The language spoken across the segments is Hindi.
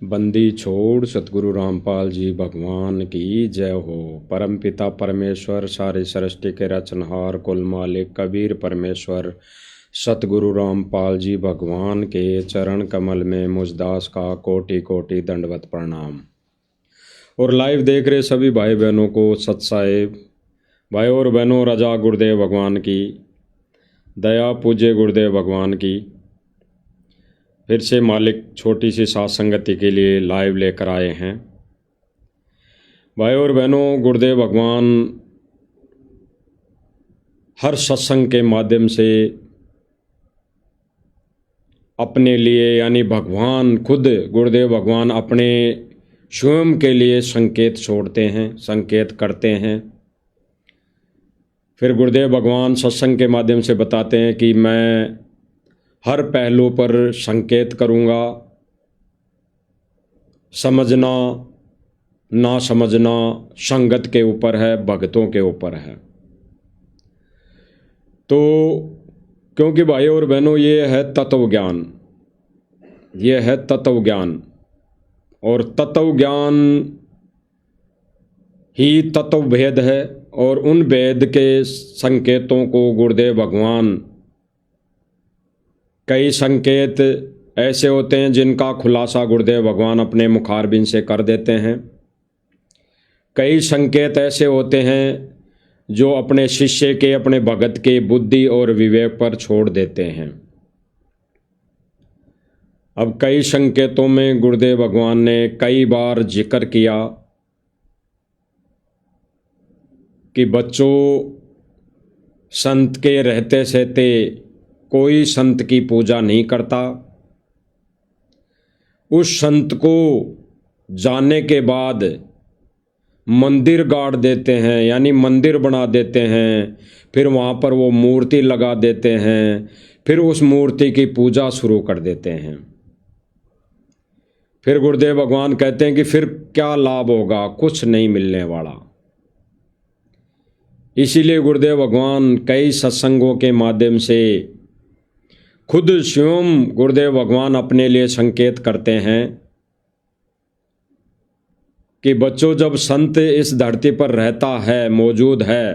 बंदी छोड़ सतगुरु रामपाल जी भगवान की जय हो। परमपिता परमेश्वर सारी सृष्टि के रचनहार कुल मालिक कबीर परमेश्वर सतगुरु रामपाल जी भगवान के चरण कमल में मुझदास का कोटि कोटि दंडवत प्रणाम। और लाइव देख रहे सभी भाई बहनों को सत साहेब। भाई और बहनों, रजा गुरुदेव भगवान की दया, पूज्य गुरुदेव भगवान की। फिर से मालिक छोटी सी साथ संगति के लिए लाइव लेकर आए हैं। भाई और बहनों, गुरुदेव भगवान हर सत्संग के माध्यम से अपने लिए, यानी भगवान खुद गुरुदेव भगवान अपने स्वयं के लिए संकेत छोड़ते हैं, संकेत करते हैं। फिर गुरुदेव भगवान सत्संग के माध्यम से बताते हैं कि मैं हर पहलू पर संकेत करूँगा। समझना ना समझना संगत के ऊपर है, भक्तों के ऊपर है। तो क्योंकि भाई और बहनों, ये है तत्व ज्ञान, ये है तत्व ज्ञान। और तत्व ज्ञान ही तत्व भेद है। और उन भेद के संकेतों को गुरुदेव भगवान, कई संकेत ऐसे होते हैं जिनका खुलासा गुरुदेव भगवान अपने मुखारबिंद से कर देते हैं। कई संकेत ऐसे होते हैं जो अपने शिष्य के, अपने भगत के बुद्धि और विवेक पर छोड़ देते हैं। अब कई संकेतों में गुरुदेव भगवान ने कई बार जिक्र किया कि बच्चों, संत के रहते सहते कोई संत की पूजा नहीं करता। उस संत को जानने के बाद मंदिर गाड़ देते हैं, यानी मंदिर बना देते हैं। फिर वहाँ पर वो मूर्ति लगा देते हैं, फिर उस मूर्ति की पूजा शुरू कर देते हैं। फिर गुरुदेव भगवान कहते हैं कि फिर क्या लाभ होगा, कुछ नहीं मिलने वाला। इसीलिए गुरुदेव भगवान कई सत्संगों के माध्यम से खुद स्वयं गुरुदेव भगवान अपने लिए संकेत करते हैं कि बच्चों, जब संत इस धरती पर रहता है, मौजूद है,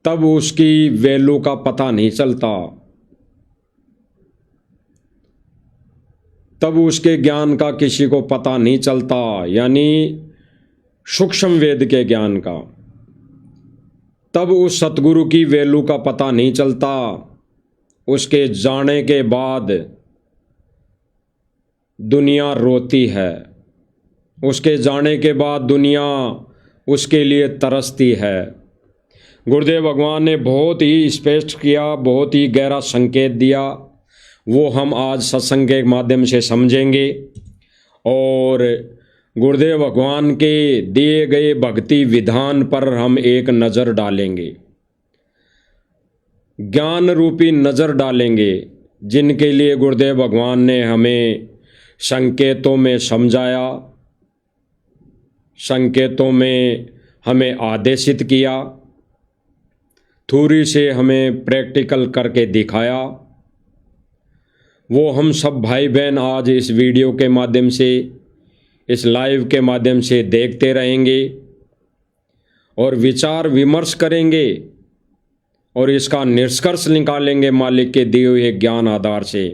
तब उसकी वैल्यू का पता नहीं चलता, तब उसके ज्ञान का किसी को पता नहीं चलता, यानी सूक्ष्म वेद के ज्ञान का। तब उस सतगुरु की वैल्यू का पता नहीं चलता। उसके जाने के बाद दुनिया रोती है, उसके जाने के बाद दुनिया उसके लिए तरसती है। गुरुदेव भगवान ने बहुत ही स्पष्ट किया, बहुत ही गहरा संकेत दिया। वो हम आज सत्संग के माध्यम से समझेंगे और गुरुदेव भगवान के दिए गए भक्ति विधान पर हम एक नज़र डालेंगे, ज्ञान रूपी नज़र डालेंगे, जिनके लिए गुरुदेव भगवान ने हमें संकेतों में समझाया, संकेतों में हमें आदेशित किया, थ्योरी से हमें प्रैक्टिकल करके दिखाया। वो हम सब भाई बहन आज इस वीडियो के माध्यम से, इस लाइव के माध्यम से देखते रहेंगे और विचार विमर्श करेंगे और इसका निष्कर्ष निकालेंगे मालिक के दिए हुए ज्ञान आधार से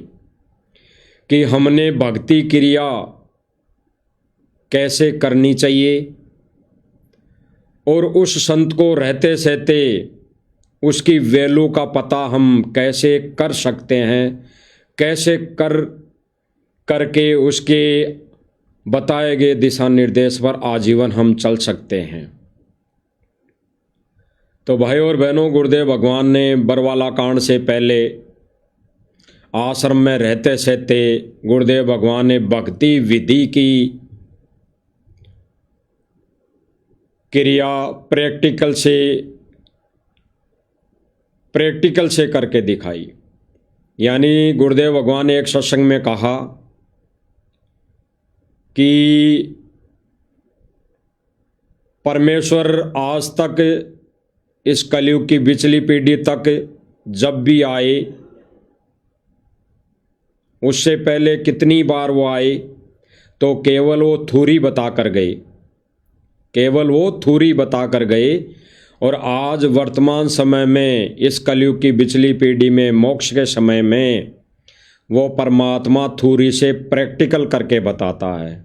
कि हमने भक्ति क्रिया कैसे करनी चाहिए और उस संत को रहते सहते उसकी वैल्यू का पता हम कैसे कर सकते हैं, कैसे करके उसके बताए गए दिशा निर्देश पर आजीवन हम चल सकते हैं। तो भाई और बहनों, गुरुदेव भगवान ने बरवाला कांड से पहले आश्रम में रहते सहते गुरुदेव भगवान ने भक्ति विधि की क्रिया प्रैक्टिकल से करके दिखाई। यानी गुरुदेव भगवान ने एक सत्संग में कहा कि परमेश्वर आज तक इस कलयुग की पिछली पीढ़ी तक जब भी आए उससे पहले कितनी बार वो आए तो केवल वो थ्योरी बता कर गए, केवल वो थ्योरी बता कर गए। और आज वर्तमान समय में इस कलयुग की पिछली पीढ़ी में मोक्ष के समय में वो परमात्मा थ्योरी से प्रैक्टिकल करके बताता है,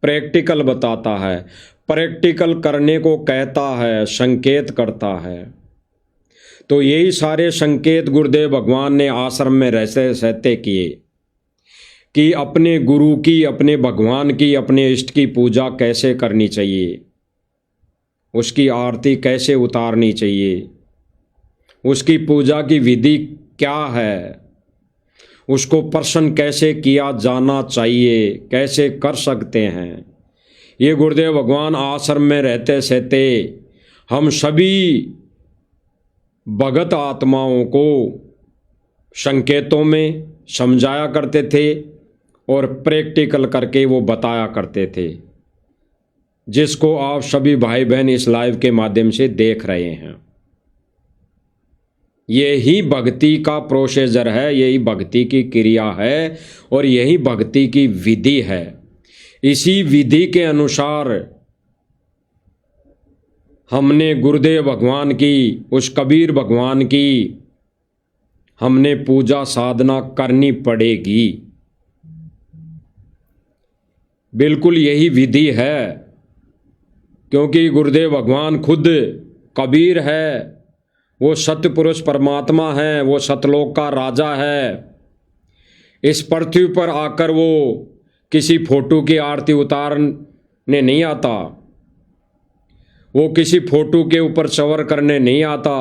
प्रैक्टिकल बताता है, प्रैक्टिकल करने को कहता है, संकेत करता है। तो यही सारे संकेत गुरुदेव भगवान ने आश्रम में रहते सहते किए कि अपने गुरु की, अपने भगवान की, अपने इष्ट की पूजा कैसे करनी चाहिए, उसकी आरती कैसे उतारनी चाहिए, उसकी पूजा की विधि क्या है, उसको प्रसन्न कैसे किया जाना चाहिए, कैसे कर सकते हैं। ये गुरुदेव भगवान आश्रम में रहते सहते हम सभी भगत आत्माओं को संकेतों में समझाया करते थे और प्रैक्टिकल करके वो बताया करते थे, जिसको आप सभी भाई बहन इस लाइव के माध्यम से देख रहे हैं। यही भक्ति का प्रोसीजर है, यही भक्ति की क्रिया है और यही भक्ति की विधि है। इसी विधि के अनुसार हमने गुरुदेव भगवान की, उस कबीर भगवान की हमने पूजा साधना करनी पड़ेगी। बिल्कुल यही विधि है, क्योंकि गुरुदेव भगवान खुद कबीर है, वो सत्य पुरुष परमात्मा है, वो सतलोक का राजा है। इस पृथ्वी पर आकर वो किसी फोटो की आरती उतारने नहीं आता, वो किसी फोटो के ऊपर चवर करने नहीं आता,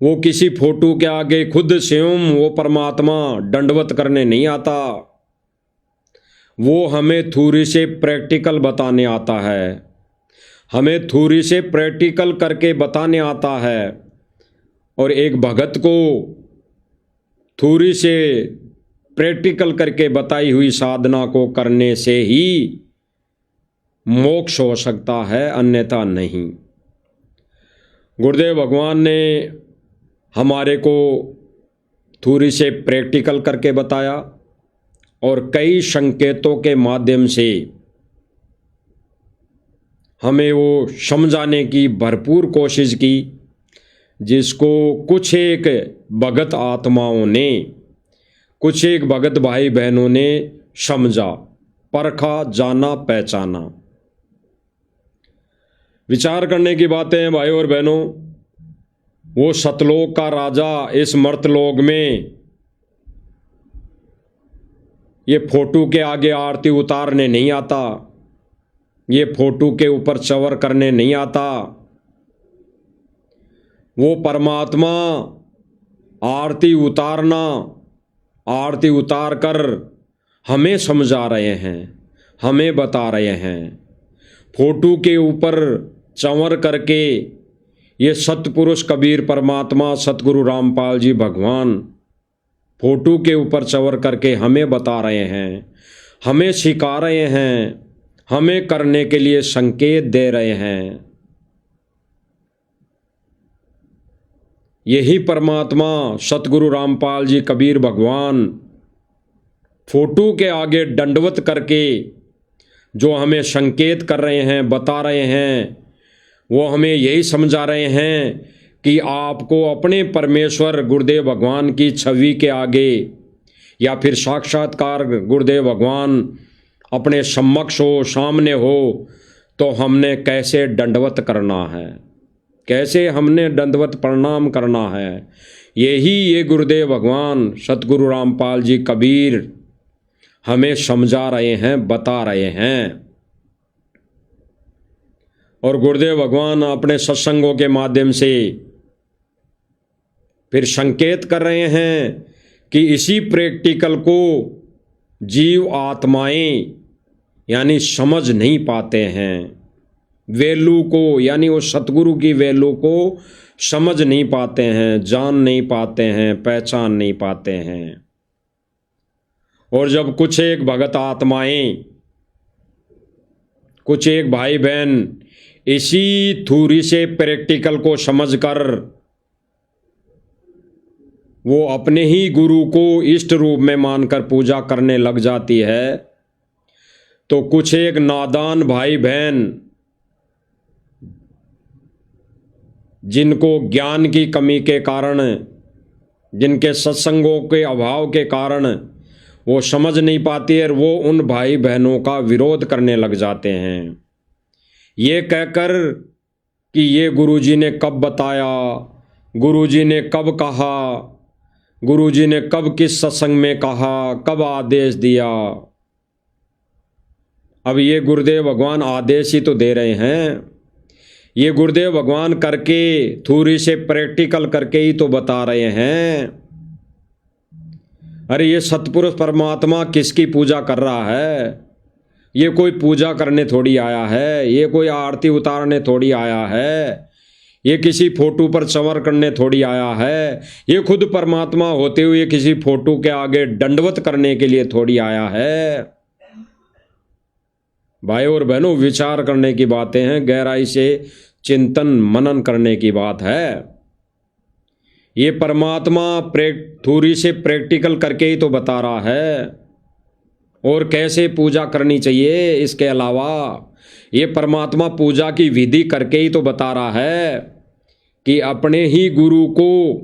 वो किसी फोटो के आगे खुद स्वयं वो परमात्मा दंडवत करने नहीं आता। वो हमें थ्योरी से प्रैक्टिकल बताने आता है, हमें थ्योरी से प्रैक्टिकल करके बताने आता है। और एक भगत को थ्योरी से प्रैक्टिकल करके बताई हुई साधना को करने से ही मोक्ष हो सकता है, अन्यथा नहीं। गुरुदेव भगवान ने हमारे को थ्योरी से प्रैक्टिकल करके बताया और कई संकेतों के माध्यम से हमें वो समझाने की भरपूर कोशिश की, जिसको कुछ एक भगत आत्माओं ने, कुछ एक भगत भाई बहनों ने समझा, परखा, जाना, पहचाना। विचार करने की बातें हैं भाई और बहनों। वो सतलोक का राजा इस मर्तलोक में ये फोटो के आगे आरती उतारने नहीं आता, ये फोटो के ऊपर चवर करने नहीं आता। वो परमात्मा आरती उतारना, आरती उतार कर हमें समझा रहे हैं, हमें बता रहे हैं। फोटो के ऊपर चंवर करके ये सतपुरुष कबीर परमात्मा सतगुरु रामपाल जी भगवान फोटो के ऊपर चंवर करके हमें बता रहे हैं, हमें सिखा रहे हैं, हमें करने के लिए संकेत दे रहे हैं। यही परमात्मा सतगुरु रामपाल जी कबीर भगवान फोटो के आगे दंडवत करके जो हमें संकेत कर रहे हैं, बता रहे हैं, वो हमें यही समझा रहे हैं कि आपको अपने परमेश्वर गुरुदेव भगवान की छवि के आगे या फिर साक्षात्कार गुरुदेव भगवान अपने समक्ष हो, सामने हो, तो हमने कैसे दंडवत करना है, कैसे हमने दंडवत प्रणाम करना है। यही ये गुरुदेव भगवान सतगुरु रामपाल जी कबीर हमें समझा रहे हैं, बता रहे हैं। और गुरुदेव भगवान अपने सत्संगों के माध्यम से फिर संकेत कर रहे हैं कि इसी प्रैक्टिकल को जीव आत्माएं यानी समझ नहीं पाते हैं, वैल्यू को, यानी वो सतगुरु की वैल्यू को समझ नहीं पाते हैं, जान नहीं पाते हैं, पहचान नहीं पाते हैं। और जब कुछ एक भगत आत्माएं, कुछ एक भाई बहन इसी थ्योरी से प्रैक्टिकल को समझकर वो अपने ही गुरु को इष्ट रूप में मानकर पूजा करने लग जाती है, तो कुछ एक नादान भाई बहन जिनको ज्ञान की कमी के कारण, जिनके सत्संगों के अभाव के कारण वो समझ नहीं पाती है, वो उन भाई बहनों का विरोध करने लग जाते हैं, ये कहकर कि ये गुरुजी ने कब बताया, गुरुजी ने कब कहा, गुरुजी ने कब किस सत्संग में कहा, कब आदेश दिया। अब ये गुरुदेव भगवान आदेश ही तो दे रहे हैं, ये गुरुदेव भगवान करके थोड़ी से प्रैक्टिकल करके ही तो बता रहे हैं। अरे ये सतपुरुष परमात्मा किसकी पूजा कर रहा है? ये कोई पूजा करने थोड़ी आया है, ये कोई आरती उतारने थोड़ी आया है, ये किसी फोटो पर चंवर करने थोड़ी आया है, ये खुद परमात्मा होते हुए किसी फोटो के आगे दंडवत करने के लिए थोड़ी आया है। भाई और बहनों, विचार करने की बातें हैं, गहराई से चिंतन मनन करने की बात है। ये परमात्मा थोड़ी से प्रैक्टिकल करके ही तो बता रहा है, और कैसे पूजा करनी चाहिए। इसके अलावा ये परमात्मा पूजा की विधि करके ही तो बता रहा है कि अपने ही गुरु को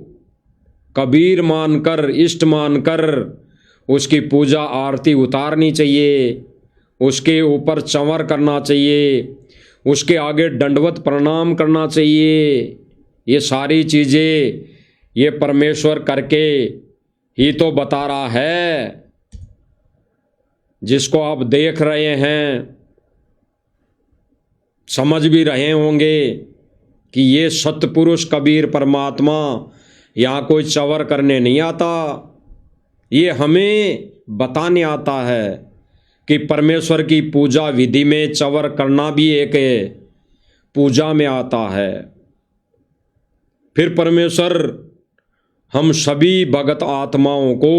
कबीर मानकर, इष्ट मानकर उसकी पूजा आरती उतारनी चाहिए, उसके ऊपर चंवर करना चाहिए, उसके आगे दंडवत प्रणाम करना चाहिए। ये सारी चीज़ें ये परमेश्वर करके ही तो बता रहा है, जिसको आप देख रहे हैं, समझ भी रहे होंगे कि ये सतपुरुष कबीर परमात्मा यहाँ कोई चंवर करने नहीं आता, ये हमें बताने आता है कि परमेश्वर की पूजा विधि में चंवर करना भी एक पूजा में आता है। फिर परमेश्वर हम सभी भगत आत्माओं को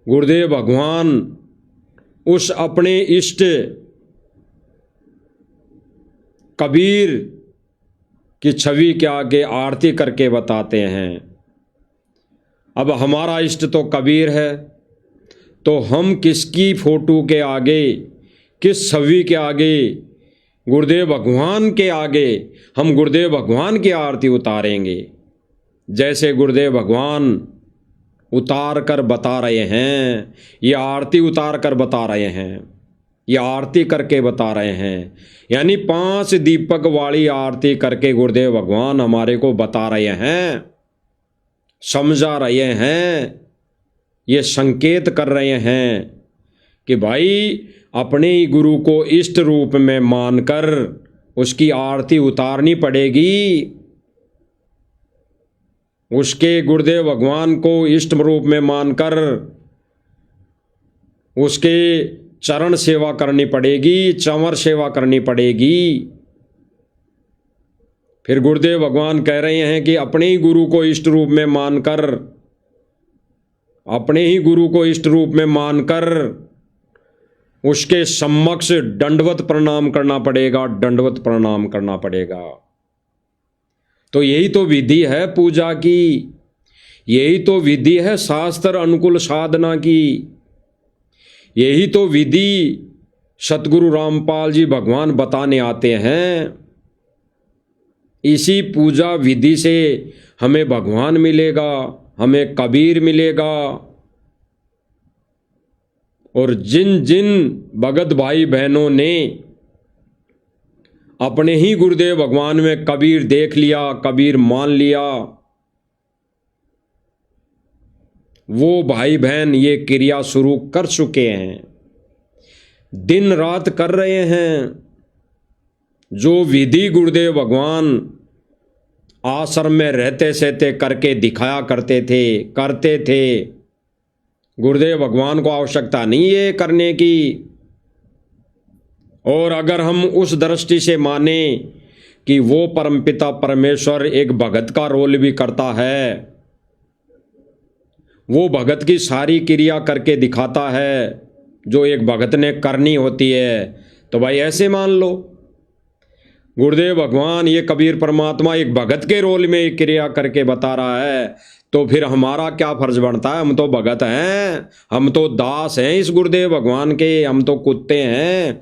गुरुदेव भगवान उस अपने इष्ट कबीर की छवि के आगे आरती करके बताते हैं। अब हमारा इष्ट तो कबीर है, तो हम किसकी फोटो के आगे, किस छवि के आगे, गुरुदेव भगवान के आगे हम गुरुदेव भगवान की आरती उतारेंगे। जैसे गुरुदेव भगवान उतार कर बता रहे हैं, ये आरती उतार कर बता रहे हैं, ये आरती करके बता रहे हैं, यानी 5 दीपक वाली आरती करके गुरुदेव भगवान हमारे को बता रहे हैं, समझा रहे हैं, ये संकेत कर रहे हैं कि भाई अपने ही गुरु को इष्ट रूप में मानकर उसकी आरती उतारनी पड़ेगी, उसके गुरुदेव भगवान को इष्ट रूप में मानकर उसके चरण सेवा करनी पड़ेगी, चंवर सेवा करनी पड़ेगी। फिर गुरुदेव भगवान कह रहे हैं कि अपने ही गुरु को इष्ट रूप में मानकर, अपने ही गुरु को इष्ट रूप में मानकर उसके सम्मक्ष दंडवत प्रणाम करना पड़ेगा, दंडवत प्रणाम करना पड़ेगा। तो यही तो विधि है पूजा की, यही तो विधि है शास्त्र अनुकूल साधना की, यही तो विधि सतगुरु रामपाल जी भगवान बताने आते हैं। इसी पूजा विधि से हमें भगवान मिलेगा, हमें कबीर मिलेगा। और जिन जिन भगत भाई बहनों ने अपने ही गुरुदेव भगवान में कबीर देख लिया, कबीर मान लिया, वो भाई बहन ये क्रिया शुरू कर चुके हैं, दिन रात कर रहे हैं। जो विधि गुरुदेव भगवान आश्रम में रहते सहते करके दिखाया करते थे, गुरुदेव भगवान को आवश्यकता नहीं है करने की। और अगर हम उस दृष्टि से माने कि वो परमपिता परमेश्वर एक भगत का रोल भी करता है, वो भगत की सारी क्रिया करके दिखाता है जो एक भगत ने करनी होती है, तो भाई ऐसे मान लो। गुरुदेव भगवान ये कबीर परमात्मा एक भगत के रोल में एक क्रिया करके बता रहा है, तो फिर हमारा क्या फर्ज बनता है? हम तो भगत हैं, हम तो दास हैं इस गुरुदेव भगवान के, हम तो कुत्ते हैं।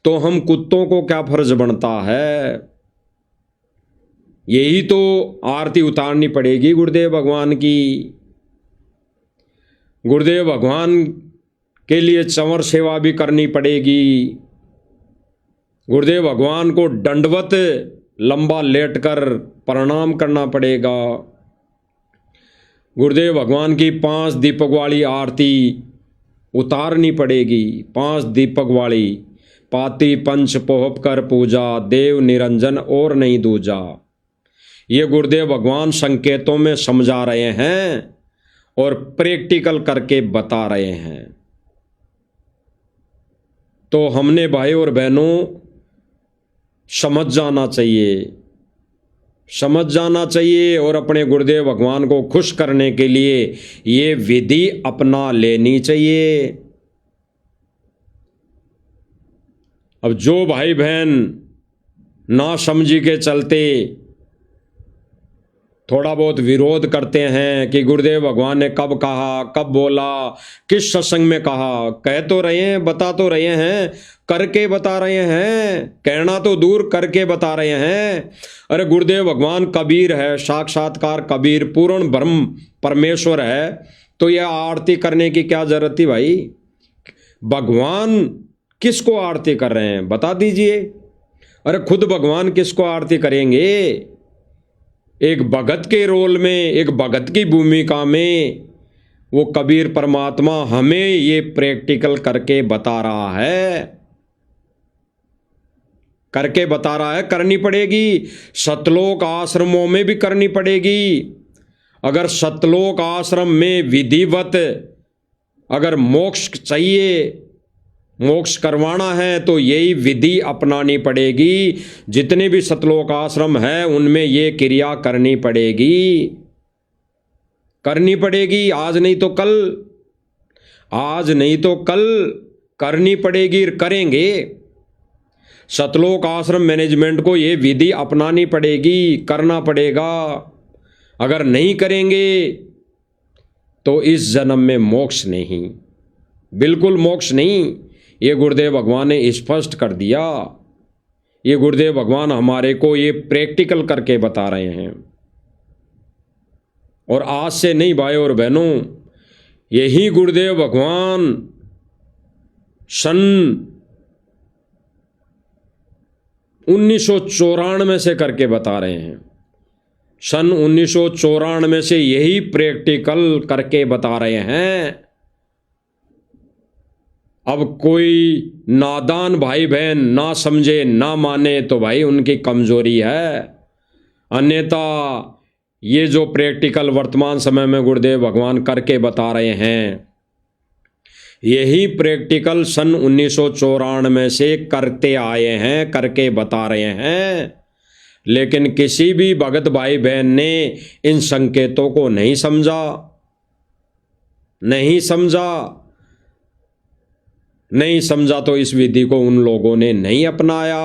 तो हम कुत्तों को क्या फर्ज बनता है? यही तो आरती उतारनी पड़ेगी गुरुदेव भगवान की। गुरुदेव भगवान के लिए चंवर सेवा भी करनी पड़ेगी। गुरुदेव भगवान को दंडवत लंबा लेटकर प्रणाम करना पड़ेगा। गुरुदेव भगवान की 5 दीपक वाली आरती उतारनी पड़ेगी। 5 दीपक वाली, पाती पंच पोहप कर पूजा, देव निरंजन और नहीं दूजा। ये गुरुदेव भगवान संकेतों में समझा रहे हैं और प्रैक्टिकल करके बता रहे हैं। तो हमने भाई और बहनों समझ जाना चाहिए, समझ जाना चाहिए और अपने गुरुदेव भगवान को खुश करने के लिए ये विधि अपना लेनी चाहिए। अब जो भाई बहन ना समझी के चलते थोड़ा बहुत विरोध करते हैं कि गुरुदेव भगवान ने कब कहा, कब बोला, किस सत्संग में कहा, कह तो रहे हैं, बता तो रहे हैं, करके बता रहे हैं, कहना तो दूर करके बता रहे हैं। अरे गुरुदेव भगवान कबीर है, साक्षात्कार कबीर, पूर्ण ब्रह्म परमेश्वर है, तो यह आरती करने की क्या जरूरत थी भाई? भगवान किसको आरती कर रहे हैं बता दीजिए। अरे खुद भगवान किसको आरती करेंगे? एक भगत के रोल में, एक भगत की भूमिका में वो कबीर परमात्मा हमें ये प्रैक्टिकल करके बता रहा है, करके बता रहा है। करनी पड़ेगी, सतलोक आश्रमों में भी करनी पड़ेगी। अगर सतलोक आश्रम में विधिवत अगर मोक्ष चाहिए, मोक्ष करवाना है, तो यही विधि अपनानी पड़ेगी। जितने भी सतलोक आश्रम है उनमें ये क्रिया करनी पड़ेगी, करनी पड़ेगी। आज नहीं तो कल, आज नहीं तो कल करनी पड़ेगी, करेंगे। सतलोक आश्रम मैनेजमेंट को ये विधि अपनानी पड़ेगी, करना पड़ेगा। अगर नहीं करेंगे तो इस जन्म में मोक्ष नहीं, बिल्कुल मोक्ष नहीं। ये गुरुदेव भगवान ने स्पष्ट कर दिया। ये गुरुदेव भगवान हमारे को ये प्रैक्टिकल करके बता रहे हैं। और आज से नहीं भाई और बहनों, यही गुरुदेव भगवान सन 1994 से करके बता रहे हैं। सन 1994 से यही प्रैक्टिकल करके बता रहे हैं। अब कोई नादान भाई बहन ना समझे, ना माने, तो भाई उनकी कमजोरी है। अन्यथा ये जो प्रैक्टिकल वर्तमान समय में गुरुदेव भगवान करके बता रहे हैं, यही प्रैक्टिकल सन 1994 से करते आए हैं, करके बता रहे हैं। लेकिन किसी भी भगत भाई बहन ने इन संकेतों को नहीं समझा, नहीं समझा, नहीं समझा, तो इस विधि को उन लोगों ने नहीं अपनाया।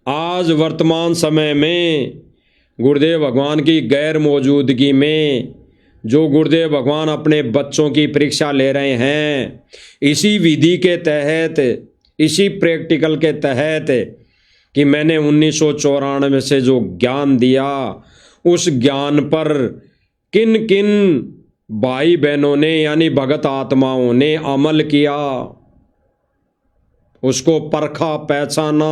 आज वर्तमान समय में गुरुदेव भगवान की गैर मौजूदगी में जो गुरुदेव भगवान अपने बच्चों की परीक्षा ले रहे हैं, इसी विधि के तहत, इसी प्रैक्टिकल के तहत कि मैंने 1994 से जो ज्ञान दिया, उस ज्ञान पर किन किन भाई बहनों ने यानी भगत आत्माओं ने अमल किया, उसको परखा, पहचाना।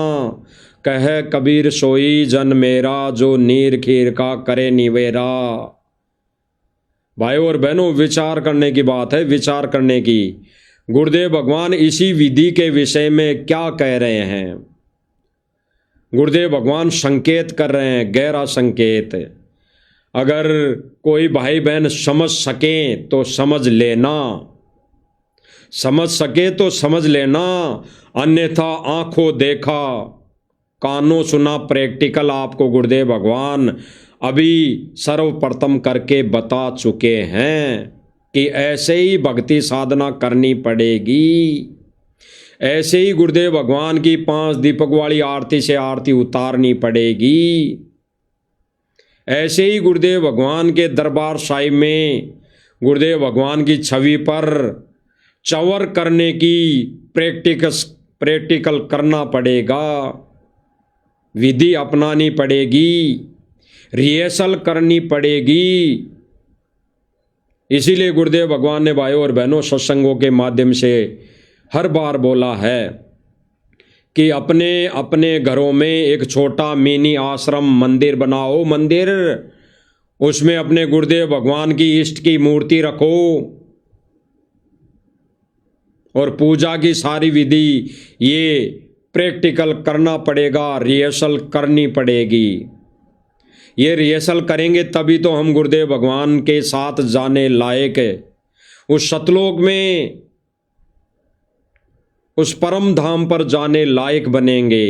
कहे कबीर सोई जन मेरा, जो नीर खीर का करे निवेरा। भाई और बहनों, विचार करने की बात है, विचार करने की। गुरुदेव भगवान इसी विधि के विषय में क्या कह रहे हैं? गुरुदेव भगवान संकेत कर रहे हैं, गहरा संकेत। अगर कोई भाई बहन समझ सके तो समझ लेना, समझ सके तो समझ लेना, अन्यथा आंखों देखा कानों सुना प्रैक्टिकल आपको गुरुदेव भगवान अभी सर्वप्रथम करके बता चुके हैं कि ऐसे ही भक्ति साधना करनी पड़ेगी, ऐसे ही गुरुदेव भगवान की 5 दीपक वाली आरती से आरती उतारनी पड़ेगी। ऐसे ही गुरुदेव भगवान के दरबार साहिब में गुरुदेव भगवान की छवि पर चवर करने की प्रैक्टिकल करना पड़ेगा, विधि अपनानी पड़ेगी, रिहर्सल करनी पड़ेगी। इसीलिए गुरुदेव भगवान ने भाइयों और बहनों सत्संगों के माध्यम से हर बार बोला है कि अपने अपने घरों में एक छोटा मिनी आश्रम मंदिर बनाओ, मंदिर, उसमें अपने गुरुदेव भगवान की इष्ट की मूर्ति रखो और पूजा की सारी विधि ये प्रैक्टिकल करना पड़ेगा, रिहर्सल करनी पड़ेगी। ये रिहर्सल करेंगे तभी तो हम गुरुदेव भगवान के साथ जाने लायक उस सतलोक में, उस परम धाम पर जाने लायक बनेंगे।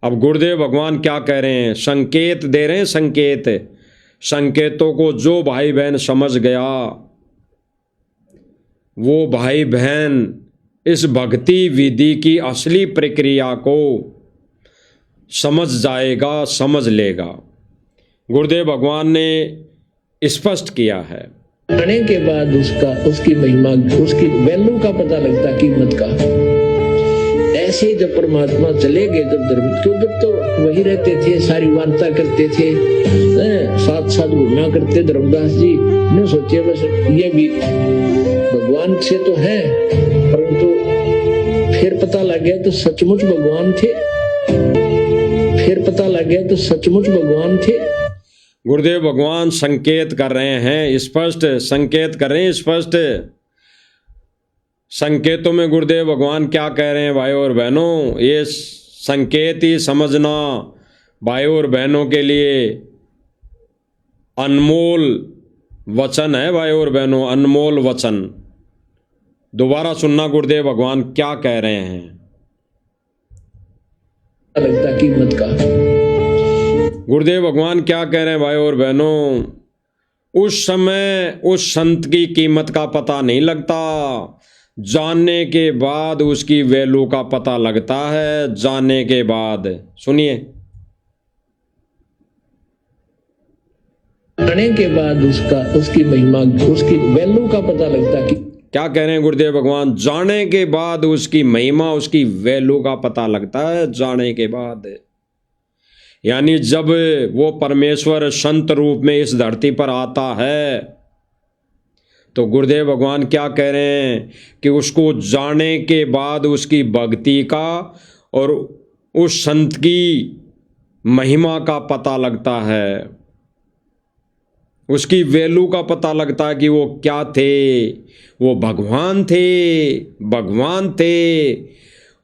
अब गुरुदेव भगवान क्या कह रहे हैं, संकेत दे रहे हैं, संकेत। संकेतों को जो भाई बहन समझ गया वो भाई बहन इस भक्ति विधि की असली प्रक्रिया को समझ जाएगा, समझ लेगा। गुरुदेव भगवान ने स्पष्ट किया है, आने के बाद उसकी महिमा, उसकी वैल्यू का पता लगता, कीमत का। ऐसे ही जब परमात्मा चले गए, जब धर्म, क्यों जब तो वही रहते थे, सारी वार्ता करते थे, साथ साथ घूमा करते। धर्मदास जी ने सोचे बस ये भी भगवान से तो है, परंतु फिर पता लग गया तो सचमुच भगवान थे। फिर पता लग गया तो सचमुच भगवान थे। गुरुदेव भगवान संकेत कर रहे हैं, स्पष्ट संकेत कर रहे हैं, स्पष्ट संकेतों में गुरुदेव भगवान क्या कह रहे हैं भाइयों और बहनों, ये संकेत ही समझना भाइयों और बहनों के लिए अनमोल वचन है। भाइयों और बहनों, अनमोल वचन। दोबारा सुनना गुरुदेव भगवान क्या कह रहे हैं। लगता कीमत का। गुरुदेव भगवान क्या कह रहे हैं भाइयों और बहनों, उस समय उस संत की कीमत का पता नहीं लगता, जानने के बाद उसकी वैल्यू का पता लगता है। जानने के बाद, सुनिए, आने के बाद उसकी महिमा, उसकी वैल्यू का पता लगता। कि क्या कह रहे हैं गुरुदेव भगवान, जाने के बाद उसकी महिमा, उसकी वैल्यू का पता लगता है। जाने के बाद यानी जब वो परमेश्वर संत रूप में इस धरती पर आता है तो गुरुदेव भगवान क्या कह रहे हैं कि उसको जाने के बाद उसकी भक्ति का और उस संत की महिमा का पता लगता है, उसकी वैल्यू का पता लगता है कि वो क्या थे। वो भगवान थे, भगवान थे।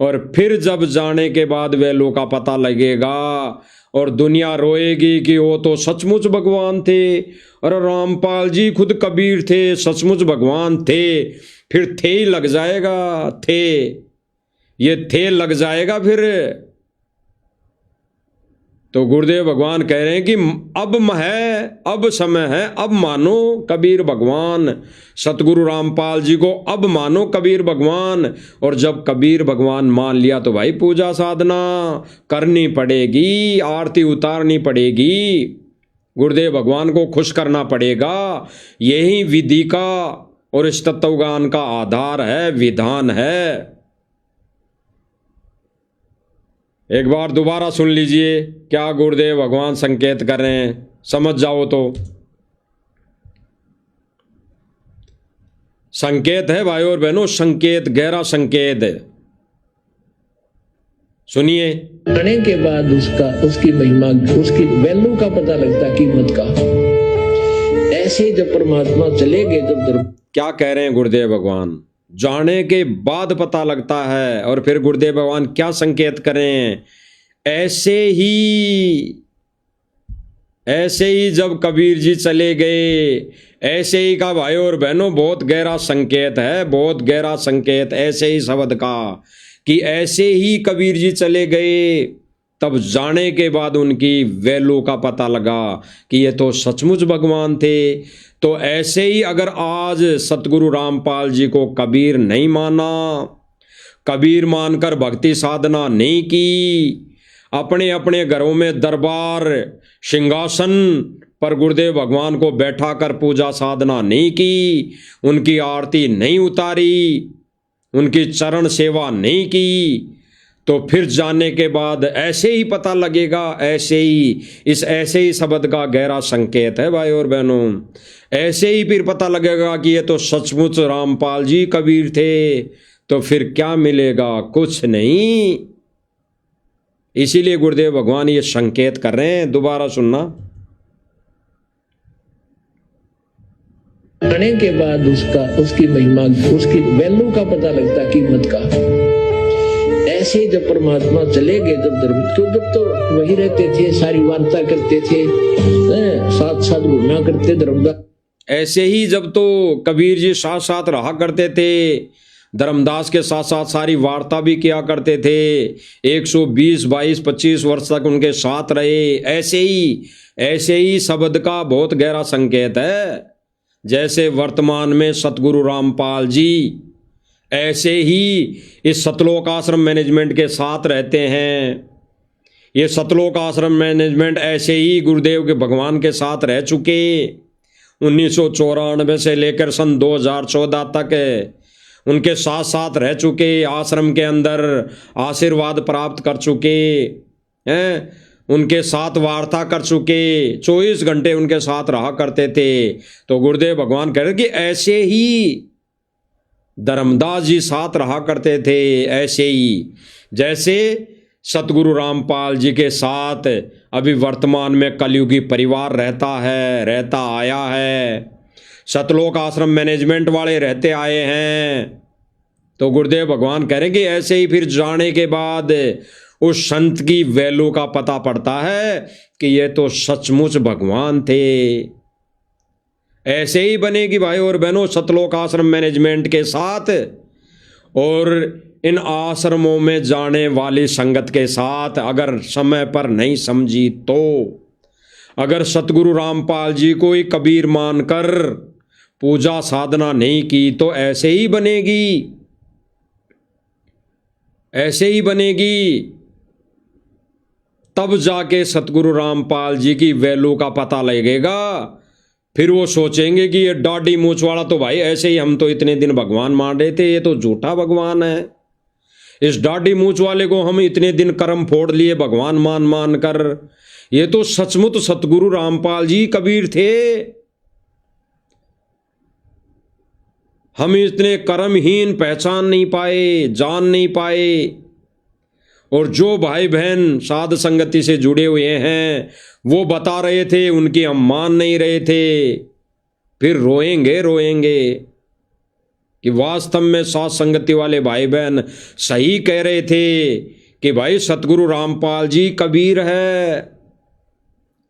और फिर जब जाने के बाद वैल्यू का पता लगेगा और दुनिया रोएगी कि वो तो सचमुच भगवान थे, और रामपाल जी खुद कबीर थे, सचमुच भगवान थे। फिर थे ही लग जाएगा, थे, ये थे लग जाएगा फिर। तो गुरुदेव भगवान कह रहे हैं कि अब समय है, अब मानो कबीर भगवान, सतगुरु रामपाल जी को अब मानो कबीर भगवान। और जब कबीर भगवान मान लिया तो भाई पूजा साधना करनी पड़ेगी, आरती उतारनी पड़ेगी, गुरुदेव भगवान को खुश करना पड़ेगा। यही विधि का और इस तत्वज्ञान का आधार है, विधान है। एक बार दोबारा सुन लीजिए क्या गुरुदेव भगवान संकेत कर रहे हैं, समझ जाओ तो। संकेत है भाइयों और बहनों, संकेत, गहरा संकेत है। सुनिए, आने के बाद उसकी महिमा, उसकी वैल्यू का पता लगता, कीमत का। ऐसे ही जब परमात्मा चले गए, जब क्या कह रहे हैं गुरुदेव भगवान, जाने के बाद पता लगता है। और फिर गुरुदेव भगवान क्या संकेत करें, ऐसे ही जब कबीर जी चले गए, ऐसे ही का भाइयों और बहनों बहुत गहरा संकेत है, बहुत गहरा संकेत ऐसे ही शब्द का, कि ऐसे ही कबीर जी चले गए, तब जाने के बाद उनकी वैल्यू का पता लगा कि ये तो सचमुच भगवान थे। तो ऐसे ही अगर आज सतगुरु रामपाल जी को कबीर नहीं माना, कबीर मानकर भक्ति साधना नहीं की, अपने अपने घरों में दरबार सिंहासन पर गुरुदेव भगवान को बैठा कर पूजा साधना नहीं की, उनकी आरती नहीं उतारी, उनकी चरण सेवा नहीं की, तो फिर जाने के बाद ऐसे ही पता लगेगा, ऐसे ही शब्द का गहरा संकेत है भाई और बहनों, ऐसे ही फिर पता लगेगा कि ये तो सचमुच रामपाल जी कबीर थे। तो फिर क्या मिलेगा? कुछ नहीं। इसीलिए गुरुदेव भगवान ये संकेत कर रहे हैं, दोबारा सुनना। आने के बाद उसकी महिमा, उसकी वैल्यू का पता लगता, कीमत का। ऐसे ही जब परमात्मा चले गए, जब धर्म, तो जब तो वही रहते थे, सारी वार्ता करते थे, साथ साथ घूमा करते धर्मदास। ऐसे ही जब तो कबीर जी साथ साथ रहा करते थे, धर्मदास के साथ साथ सारी वार्ता भी किया करते थे, 120, 22, 25 वर्ष तक उनके साथ रहे। ऐसे ही शब्द का बहुत गहरा संकेत है। जैसे वर्तमान में सतगुरु रामपाल जी ऐसे ही इस सतलोक आश्रम मैनेजमेंट के साथ रहते हैं। ये सतलोक आश्रम मैनेजमेंट ऐसे ही गुरुदेव के भगवान के साथ रह चुके, 1994 से लेकर सन 2014 तक उनके साथ साथ रह चुके, आश्रम के अंदर आशीर्वाद प्राप्त कर चुके हैं, उनके साथ वार्ता कर चुके, 24 घंटे उनके साथ रहा करते थे। तो गुरुदेव भगवान कह रहे कि ऐसे ही धर्मदास जी साथ रहा करते थे, ऐसे ही जैसे सतगुरु रामपाल जी के साथ अभी वर्तमान में कलयुगी परिवार रहता आया है, सतलोक आश्रम मैनेजमेंट वाले रहते आए हैं। तो गुरुदेव भगवान कह रहे कि ऐसे ही फिर जाने के बाद उस संत की वैल्यू का पता पड़ता है कि ये तो सचमुच भगवान थे। ऐसे ही बनेगी भाई और बहनों सतलोक आश्रम मैनेजमेंट के साथ और इन आश्रमों में जाने वाली संगत के साथ अगर समय पर नहीं समझी तो, अगर सतगुरु रामपाल जी को ही कबीर मानकर पूजा साधना नहीं की तो ऐसे ही बनेगी, ऐसे ही बनेगी। तब जाके सतगुरु रामपाल जी की वैल्यू का पता लगेगा। फिर वो सोचेंगे कि ये दाढ़ी मूछ वाला तो भाई ऐसे ही, हम तो इतने दिन भगवान मान रहे थे, ये तो झूठा भगवान है। इस दाढ़ी मूछ वाले को हम इतने दिन कर्म फोड़ लिए भगवान मान कर, ये तो सचमुच सतगुरु रामपाल जी कबीर थे। हम इतने कर्महीन पहचान नहीं पाए, जान नहीं पाए। और जो भाई बहन साध संगति से जुड़े हुए हैं वो बता रहे थे, उनकी हम मान नहीं रहे थे। फिर रोएंगे कि वास्तव में साध संगति वाले भाई बहन सही कह रहे थे कि भाई सतगुरु रामपाल जी कबीर है,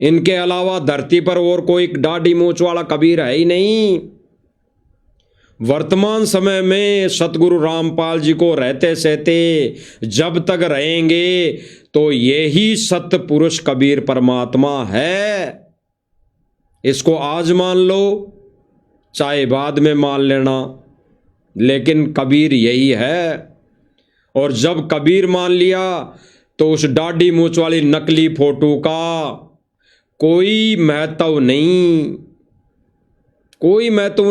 इनके अलावा धरती पर और कोई दाढ़ी मूछ वाला कबीर है ही नहीं। वर्तमान समय में सतगुरु रामपाल जी को रहते सहते जब तक रहेंगे तो यही सत्य पुरुष कबीर परमात्मा है। इसको आज मान लो, चाहे बाद में मान लेना, लेकिन कबीर यही है। और जब कबीर मान लिया तो उस दाढ़ी मूछ वाली नकली फोटो का कोई महत्व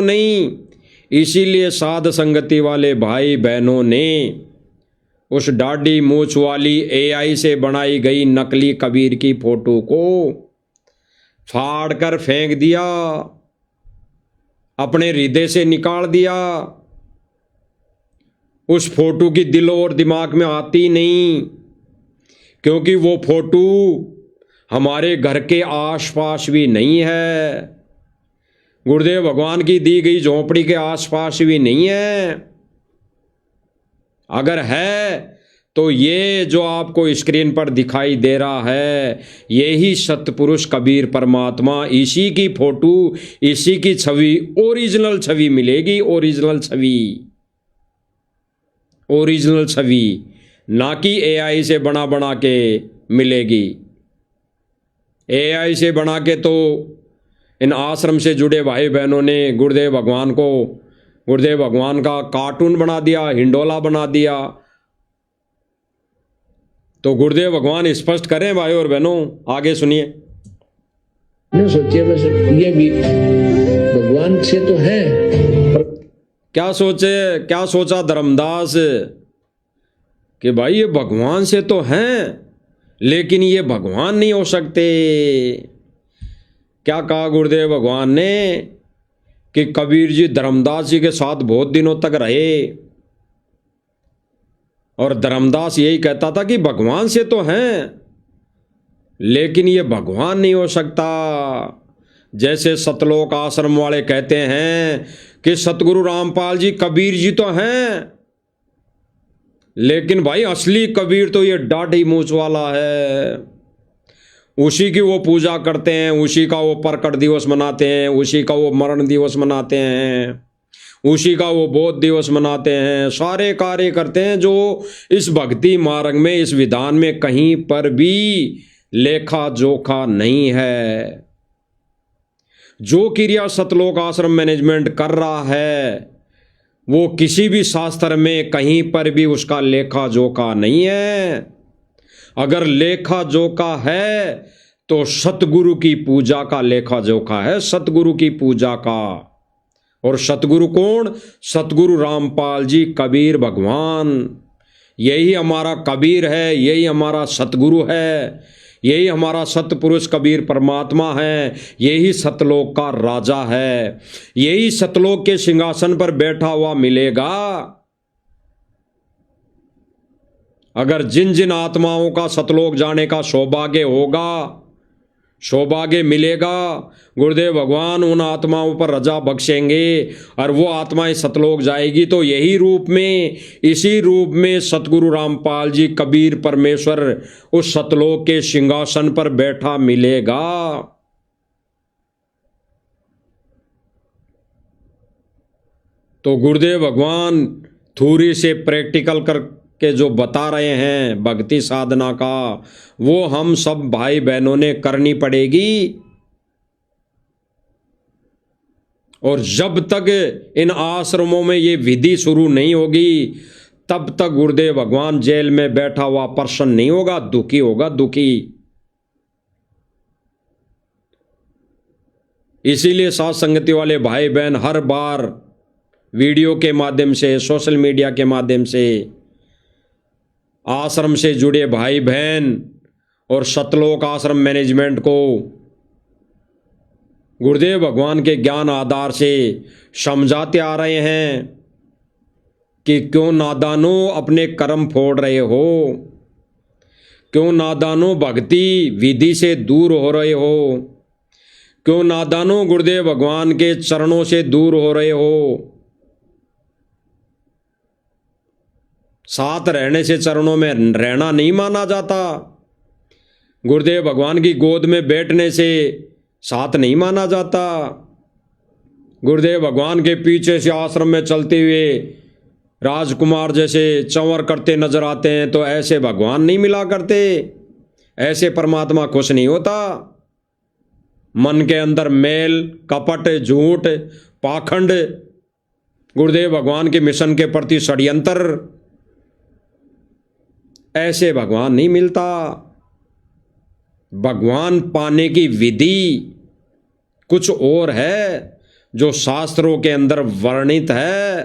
नहीं। इसीलिए साध संगति वाले भाई बहनों ने उस दाढ़ी मूछ वाली AI से बनाई गई नकली कबीर की फोटो को फाड़ कर फेंक दिया, अपने हृदय से निकाल दिया। उस फोटो की दिल और दिमाग में आती नहीं, क्योंकि वो फोटो हमारे घर के आसपास भी नहीं है, गुरुदेव भगवान की दी गई झोंपड़ी के आसपास भी नहीं है। अगर है तो ये जो आपको स्क्रीन पर दिखाई दे रहा है यही सतपुरुष कबीर परमात्मा, इसी की फोटो, इसी की छवि, ओरिजिनल छवि मिलेगी। ओरिजिनल छवि, ना कि AI से बना के मिलेगी। AI से बना के तो इन आश्रम से जुड़े भाई बहनों ने गुरुदेव भगवान का कार्टून बना दिया, हिंडोला बना दिया, तो गुरुदेव भगवान स्पष्ट करें भाई और बहनों, आगे सुनिए। न सोचिए बस ये भी भगवान से तो है, पर क्या सोचा धर्मदास कि भाई ये भगवान से तो हैं लेकिन ये भगवान नहीं हो सकते। क्या कहा गुरुदेव भगवान ने कि कबीर जी धर्मदास जी के साथ बहुत दिनों तक रहे और धर्मदास यही कहता था कि भगवान से तो हैं लेकिन ये भगवान नहीं हो सकता। जैसे सतलोक आश्रम वाले कहते हैं कि सतगुरु रामपाल जी कबीर जी तो हैं लेकिन भाई असली कबीर तो ये दाढ़ी मूछ वाला है, उसी की वो पूजा करते हैं, उसी का वो प्रकट दिवस मनाते हैं, उसी का वो मरण दिवस मनाते हैं, उसी का वो बोध दिवस मनाते हैं, सारे कार्य करते हैं जो इस भक्ति मार्ग में, इस विधान में कहीं पर भी लेखा जोखा नहीं है। जो क्रिया सतलोक आश्रम मैनेजमेंट कर रहा है वो किसी भी शास्त्र में कहीं पर भी उसका लेखा जोखा नहीं है। अगर लेखा जोखा है तो सतगुरु की पूजा का लेखा जोखा है, सतगुरु की पूजा का। और सतगुरु कौन? सतगुरु रामपाल जी कबीर भगवान। यही हमारा कबीर है, यही हमारा सतगुरु है, यही हमारा सतपुरुष कबीर परमात्मा है, यही सतलोक का राजा है, यही सतलोक के सिंहासन पर बैठा हुआ मिलेगा। अगर जिन जिन आत्माओं का सतलोक जाने का सौभाग्य होगा, सौभाग्य मिलेगा, गुरुदेव भगवान उन आत्माओं पर रजा बख्शेंगे और वो आत्माएं सतलोक जाएगी तो यही रूप में, इसी रूप में सतगुरु रामपाल जी कबीर परमेश्वर उस सतलोक के सिंहासन पर बैठा मिलेगा। तो गुरुदेव भगवान थोड़ी से प्रैक्टिकल करके जो बता रहे हैं भक्ति साधना का, वो हम सब भाई बहनों ने करनी पड़ेगी। और जब तक इन आश्रमों में ये विधि शुरू नहीं होगी तब तक गुरुदेव भगवान जेल में बैठा हुआ पर्सन नहीं होगा, दुखी होगा, दुखी। इसीलिए साथ संगति वाले भाई बहन हर बार वीडियो के माध्यम से, सोशल मीडिया के माध्यम से आश्रम से जुड़े भाई बहन और सतलोक आश्रम मैनेजमेंट को गुरुदेव भगवान के ज्ञान आधार से समझाते आ रहे हैं कि क्यों नादानों अपने कर्म फोड़ रहे हो, क्यों नादानों भक्ति विधि से दूर हो रहे हो, क्यों नादानों गुरुदेव भगवान के चरणों से दूर हो रहे हो। साथ रहने से चरणों में रहना नहीं माना जाता, गुरुदेव भगवान की गोद में बैठने से साथ नहीं माना जाता, गुरुदेव भगवान के पीछे से आश्रम में चलते हुए राजकुमार जैसे चंवर करते नजर आते हैं तो ऐसे भगवान नहीं मिला करते, ऐसे परमात्मा खुश नहीं होता। मन के अंदर मेल, कपट, झूठ, पाखंड, गुरुदेव भगवान के मिशन के प्रति षड्यंत्र, ऐसे भगवान नहीं मिलता। भगवान पाने की विधि कुछ और है जो शास्त्रों के अंदर वर्णित है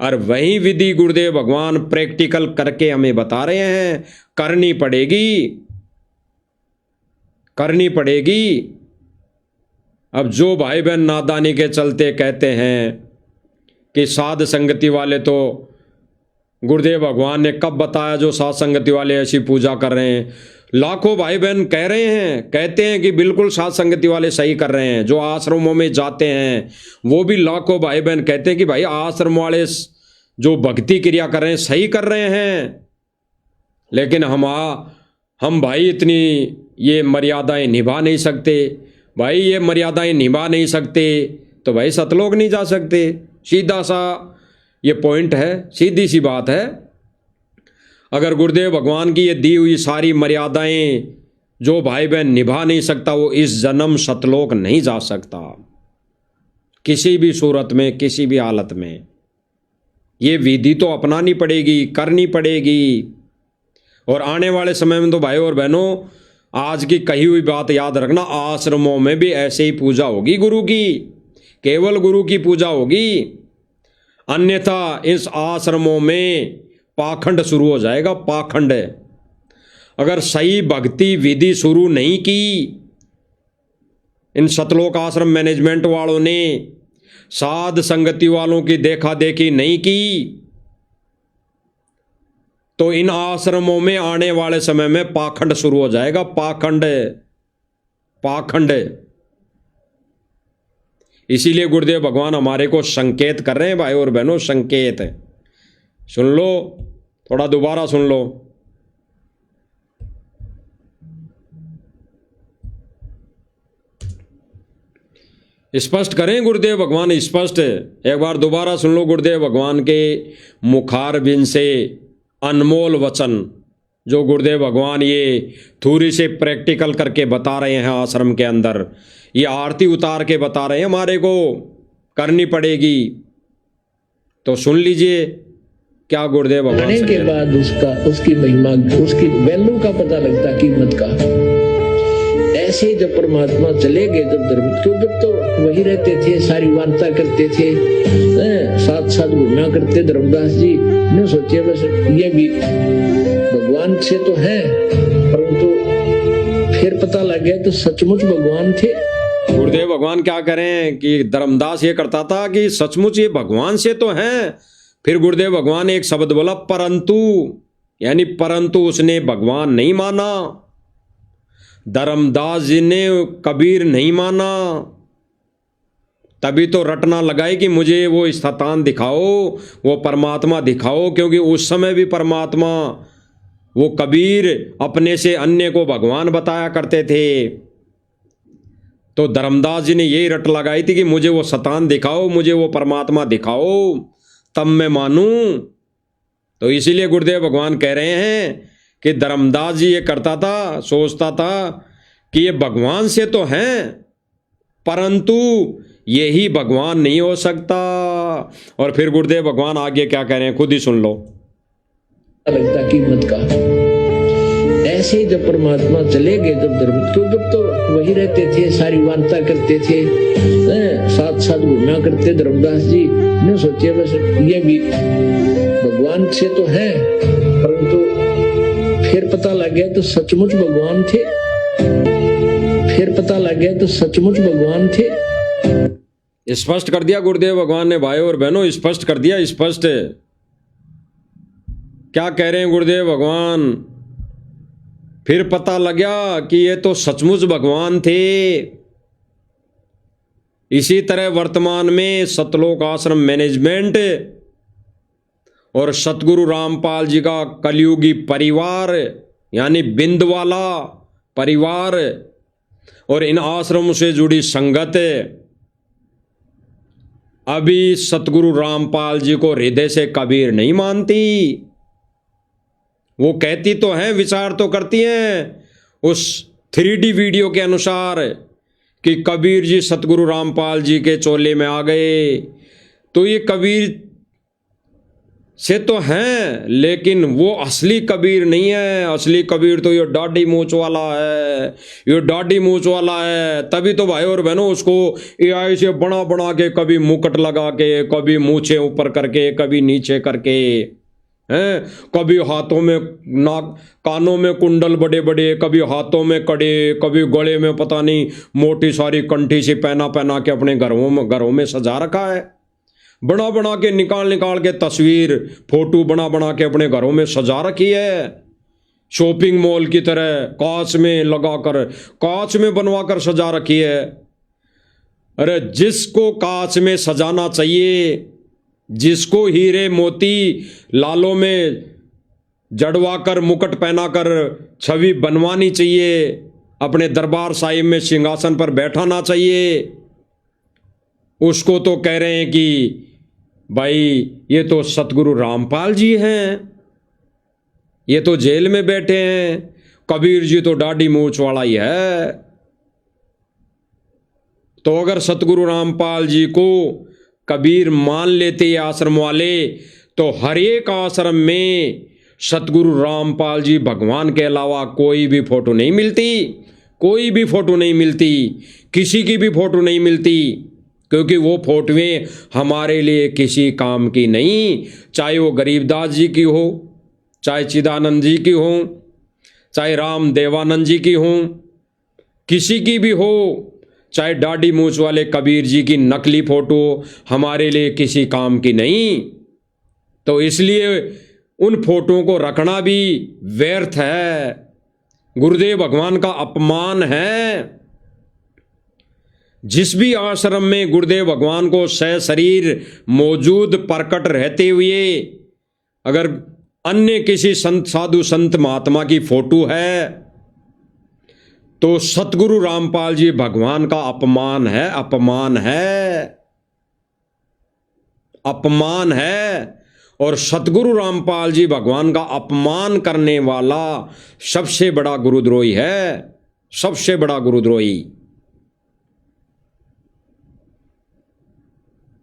और वही विधि गुरुदेव भगवान प्रैक्टिकल करके हमें बता रहे हैं। करनी पड़ेगी, करनी पड़ेगी। अब जो भाई बहन नादानी के चलते कहते हैं कि साध संगति वाले, तो गुरुदेव भगवान ने कब बताया जो साध संगति वाले ऐसी पूजा कर रहे हैं? लाखों भाई बहन कह रहे हैं, कहते हैं कि बिल्कुल साध संगति वाले सही कर रहे हैं। जो आश्रमों में जाते हैं वो भी लाखों भाई बहन कहते हैं कि भाई आश्रम वाले जो भक्ति क्रिया कर रहे हैं सही कर रहे हैं। लेकिन हम भाई इतनी ये मर्यादाएं निभा नहीं सकते। भाई ये मर्यादाएं निभा नहीं सकते तो भाई सतलोक नहीं जा सकते। सीधा सा ये पॉइंट है, सीधी सी बात है। अगर गुरुदेव भगवान की ये दी हुई सारी मर्यादाएं जो भाई बहन निभा नहीं सकता वो इस जन्म सतलोक नहीं जा सकता, किसी भी सूरत में, किसी भी हालत में। ये विधि तो अपनानी पड़ेगी, करनी पड़ेगी। और आने वाले समय में तो भाई और बहनों, आज की कही हुई बात याद रखना, आश्रमों में भी ऐसे ही पूजा होगी गुरु की, केवल गुरु की पूजा होगी। अन्यथा इस आश्रमों में पाखंड शुरू हो जाएगा, पाखंड। अगर सही भक्ति विधि शुरू नहीं की इन सतलोक आश्रम मैनेजमेंट वालों ने, साध संगति वालों की देखा देखी नहीं की, तो इन आश्रमों में आने वाले समय में पाखंड शुरू हो जाएगा, पाखंड, पाखंड। इसीलिए गुरुदेव भगवान हमारे को संकेत कर रहे हैं भाई और बहनों, संकेत। सुन लो, थोड़ा दोबारा सुन लो। स्पष्ट करें गुरुदेव भगवान, स्पष्ट। एक बार दोबारा सुन लो गुरुदेव भगवान के मुखारबिंद से अनमोल वचन, जो गुरुदेव भगवान ये थोड़ी से प्रैक्टिकल करके बता रहे हैं आश्रम के अंदर। ये आरती उतार के बता रहे हैं, हमारे को करनी पड़ेगी। तो सुन लीजिए क्या गुरुदेव भगवान आने के बाद उसकी महिमा, उसकी वैल्यू का पता लगता, कीमत का। ऐसे ही जब परमात्मा चले गए, जब तो वही रहते थे, सारी वार्ता करते थे, साथ साथ घूमना करते। धर्मदास जी ने सोचे बस ये भी भगवान से तो है, परंतु फिर पता लग गया तो सचमुच भगवान थे। गुरुदेव भगवान क्या करें कि धर्मदास ये करता था कि सचमुच ये भगवान से तो हैं। फिर गुरुदेव भगवान ने एक शब्द बोला, परंतु, यानी परंतु उसने भगवान नहीं माना। धर्मदास जी ने कबीर नहीं माना। तभी तो रटना लगाई कि मुझे वो स्थान दिखाओ, वो परमात्मा दिखाओ, क्योंकि उस समय भी परमात्मा, वो कबीर अपने से अन्य को भगवान बताया करते थे। तो धर्मदास जी ने यही रट लगाई थी कि मुझे वो स्थान दिखाओ, मुझे वो परमात्मा दिखाओ, तब मैं मानूं। तो इसीलिए गुरुदेव भगवान कह रहे हैं कि धर्मदास जी ये करता था, सोचता था कि ये भगवान से तो हैं, परंतु यही भगवान नहीं हो सकता। और फिर गुरुदेव भगवान आगे क्या कह रहे हैं, खुद ही सुन लो। लगता कीमत का। ऐसे ही जब परमात्मा चले गए, जब तो वही रहते थे, सारी वार्ता करते थे, साथ साथ घूमना करते। धर्मदास जी ने सोचे बस ये भी भगवान से तो है, परंतु फिर पता लग गया तो सचमुच भगवान थे। फिर पता लग गया तो सचमुच भगवान थे। स्पष्ट कर दिया गुरुदेव भगवान ने भाई और बहनों, स्पष्ट कर दिया, स्पष्ट। क्या कह रहे हैं गुरुदेव भगवान, फिर पता लगा कि ये तो सचमुच भगवान थे। इसी तरह वर्तमान में सतलोक आश्रम मैनेजमेंट और सतगुरु रामपाल जी का कलयुगी परिवार, यानी बिंदवाला परिवार, और इन आश्रमों से जुड़ी संगत अभी सतगुरु रामपाल जी को हृदय से कबीर नहीं मानती। वो कहती तो हैं, विचार तो करती हैं उस 3D वीडियो के अनुसार कि कबीर जी सतगुरु रामपाल जी के चोले में आ गए। तो ये कबीर से तो हैं, लेकिन वो असली कबीर नहीं है। असली कबीर तो ये दाढ़ी मूंछ वाला है, ये दाढ़ी मूंछ वाला है। तभी तो भाई और बहनों उसको AI से बना बना के, कभी मुकुट लगा के, कभी मूछे ऊपर करके, कभी नीचे करके, हैं, कभी हाथों में नाक, कानों में कुंडल बड़े बड़े, कभी हाथों में कड़े, कभी गले में पता नहीं मोटी सारी कंठी से पहना पहना के अपने घरों में सजा रखा है। बना बना के, निकाल निकाल के तस्वीर, फोटो बना बना के अपने घरों में सजा रखी है। शॉपिंग मॉल की तरह कांच में लगाकर, कांच में बनवाकर सजा रखी है। अरे जिसको कांच में सजाना चाहिए, जिसको हीरे मोती लालों में जड़वाकर, मुकुट पहनाकर छवि बनवानी चाहिए, अपने दरबार साहिब में सिंहासन पर बैठाना चाहिए, उसको तो कह रहे हैं कि भाई ये तो सतगुरु रामपाल जी हैं, ये तो जेल में बैठे हैं, कबीर जी तो दाढ़ी मूंछ वाला ही है। तो अगर सतगुरु रामपाल जी को कबीर मान लेते आश्रम वाले, तो हर एक आश्रम में सतगुरु रामपाल जी भगवान के अलावा कोई भी फोटो नहीं मिलती, कोई भी फोटो नहीं मिलती, किसी की भी फोटो नहीं मिलती, क्योंकि वो फोटोएं हमारे लिए किसी काम की नहीं। चाहे वो गरीबदास जी की हो, चाहे चिदानंद जी की हो, चाहे राम देवानंद जी की हो, किसी की भी हो, चाहे दाढ़ी मूछ वाले कबीर जी की नकली फोटो हमारे लिए किसी काम की नहीं। तो इसलिए उन फोटो को रखना भी व्यर्थ है, गुरुदेव भगवान का अपमान है। जिस भी आश्रम में गुरुदेव भगवान को सशरीर मौजूद प्रकट रहते हुए अगर अन्य किसी संत साधु संत महात्मा की फोटो है तो सतगुरु रामपाल जी भगवान का अपमान है, अपमान है, अपमान है। और सतगुरु रामपाल जी भगवान का अपमान करने वाला सबसे बड़ा गुरुद्रोही है, सबसे बड़ा गुरुद्रोही।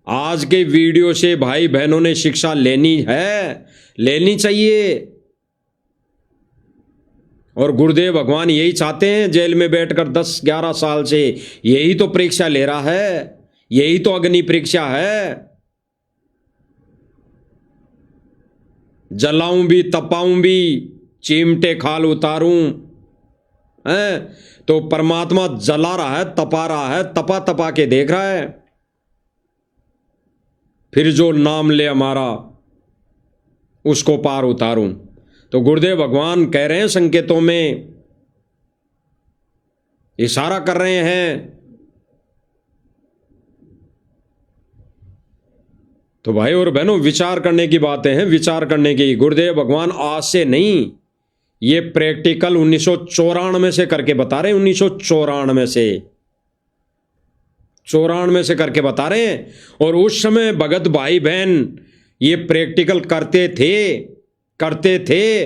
आज के वीडियो से भाई बहनों ने शिक्षा लेनी है, लेनी चाहिए। और गुरुदेव भगवान यही चाहते हैं, जेल में बैठकर 10-11 साल से यही तो परीक्षा ले रहा है, यही तो अग्नि परीक्षा है। जलाऊं भी तपाऊं भी चिमटे खाल उतारूं, है तो परमात्मा जला रहा है, तपा रहा है, तपा तपा के देख रहा है। फिर जो नाम ले हमारा उसको पार उतारूं। तो गुरुदेव भगवान कह रहे हैं, संकेतों में इशारा कर रहे हैं। तो भाई और बहनों, विचार करने की बातें हैं, विचार करने की। गुरुदेव भगवान आज से नहीं, ये प्रैक्टिकल 1994 से करके बता रहे हैं, 1994 से 94 से करके बता रहे हैं। और उस समय भगत भाई बहन ये प्रैक्टिकल करते थे।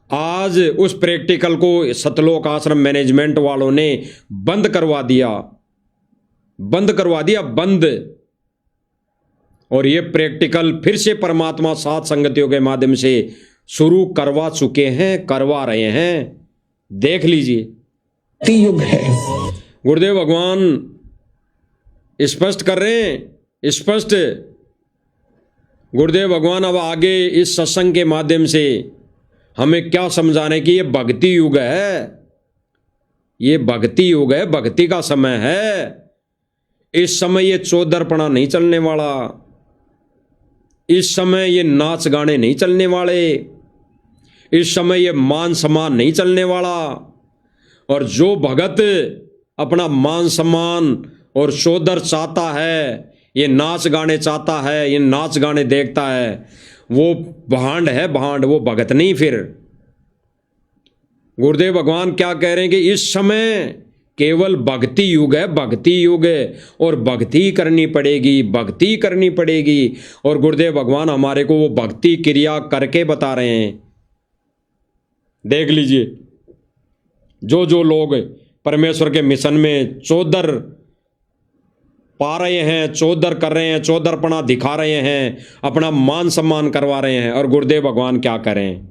आज उस प्रैक्टिकल को सतलोक आश्रम मैनेजमेंट वालों ने बंद करवा दिया, बंद। और ये प्रैक्टिकल फिर से परमात्मा सात संगतियों के माध्यम से शुरू करवा चुके हैं, करवा रहे हैं। देख लीजिए, युग है। गुरुदेव भगवान स्पष्ट कर रहे हैं, स्पष्ट। गुरुदेव भगवान अब आगे इस सत्संग के माध्यम से हमें क्या समझाने की, ये भक्ति युग है, ये भक्ति युग है, भक्ति का समय है। इस समय ये चौधरपना नहीं चलने वाला, इस समय ये नाच गाने नहीं चलने वाले, इस समय ये मान सम्मान नहीं चलने वाला। और जो भगत अपना मान सम्मान और चौधर चाहता है, ये नाच गाने चाहता है, ये नाच गाने देखता है, वो भांड है, भांड, वो भगत नहीं। फिर गुरुदेव भगवान क्या कह रहे हैं कि इस समय केवल भक्ति युग है, भक्ति युग है, और भक्ति करनी पड़ेगी, भक्ति करनी पड़ेगी। और गुरुदेव भगवान हमारे को वो भक्ति क्रिया करके बता रहे हैं। देख लीजिए, जो लोग परमेश्वर के मिशन में चौधर पा रहे हैं, चौधर कर रहे हैं, चौधरपना दिखा रहे हैं, अपना मान सम्मान करवा रहे हैं। और गुरुदेव भगवान क्या करें,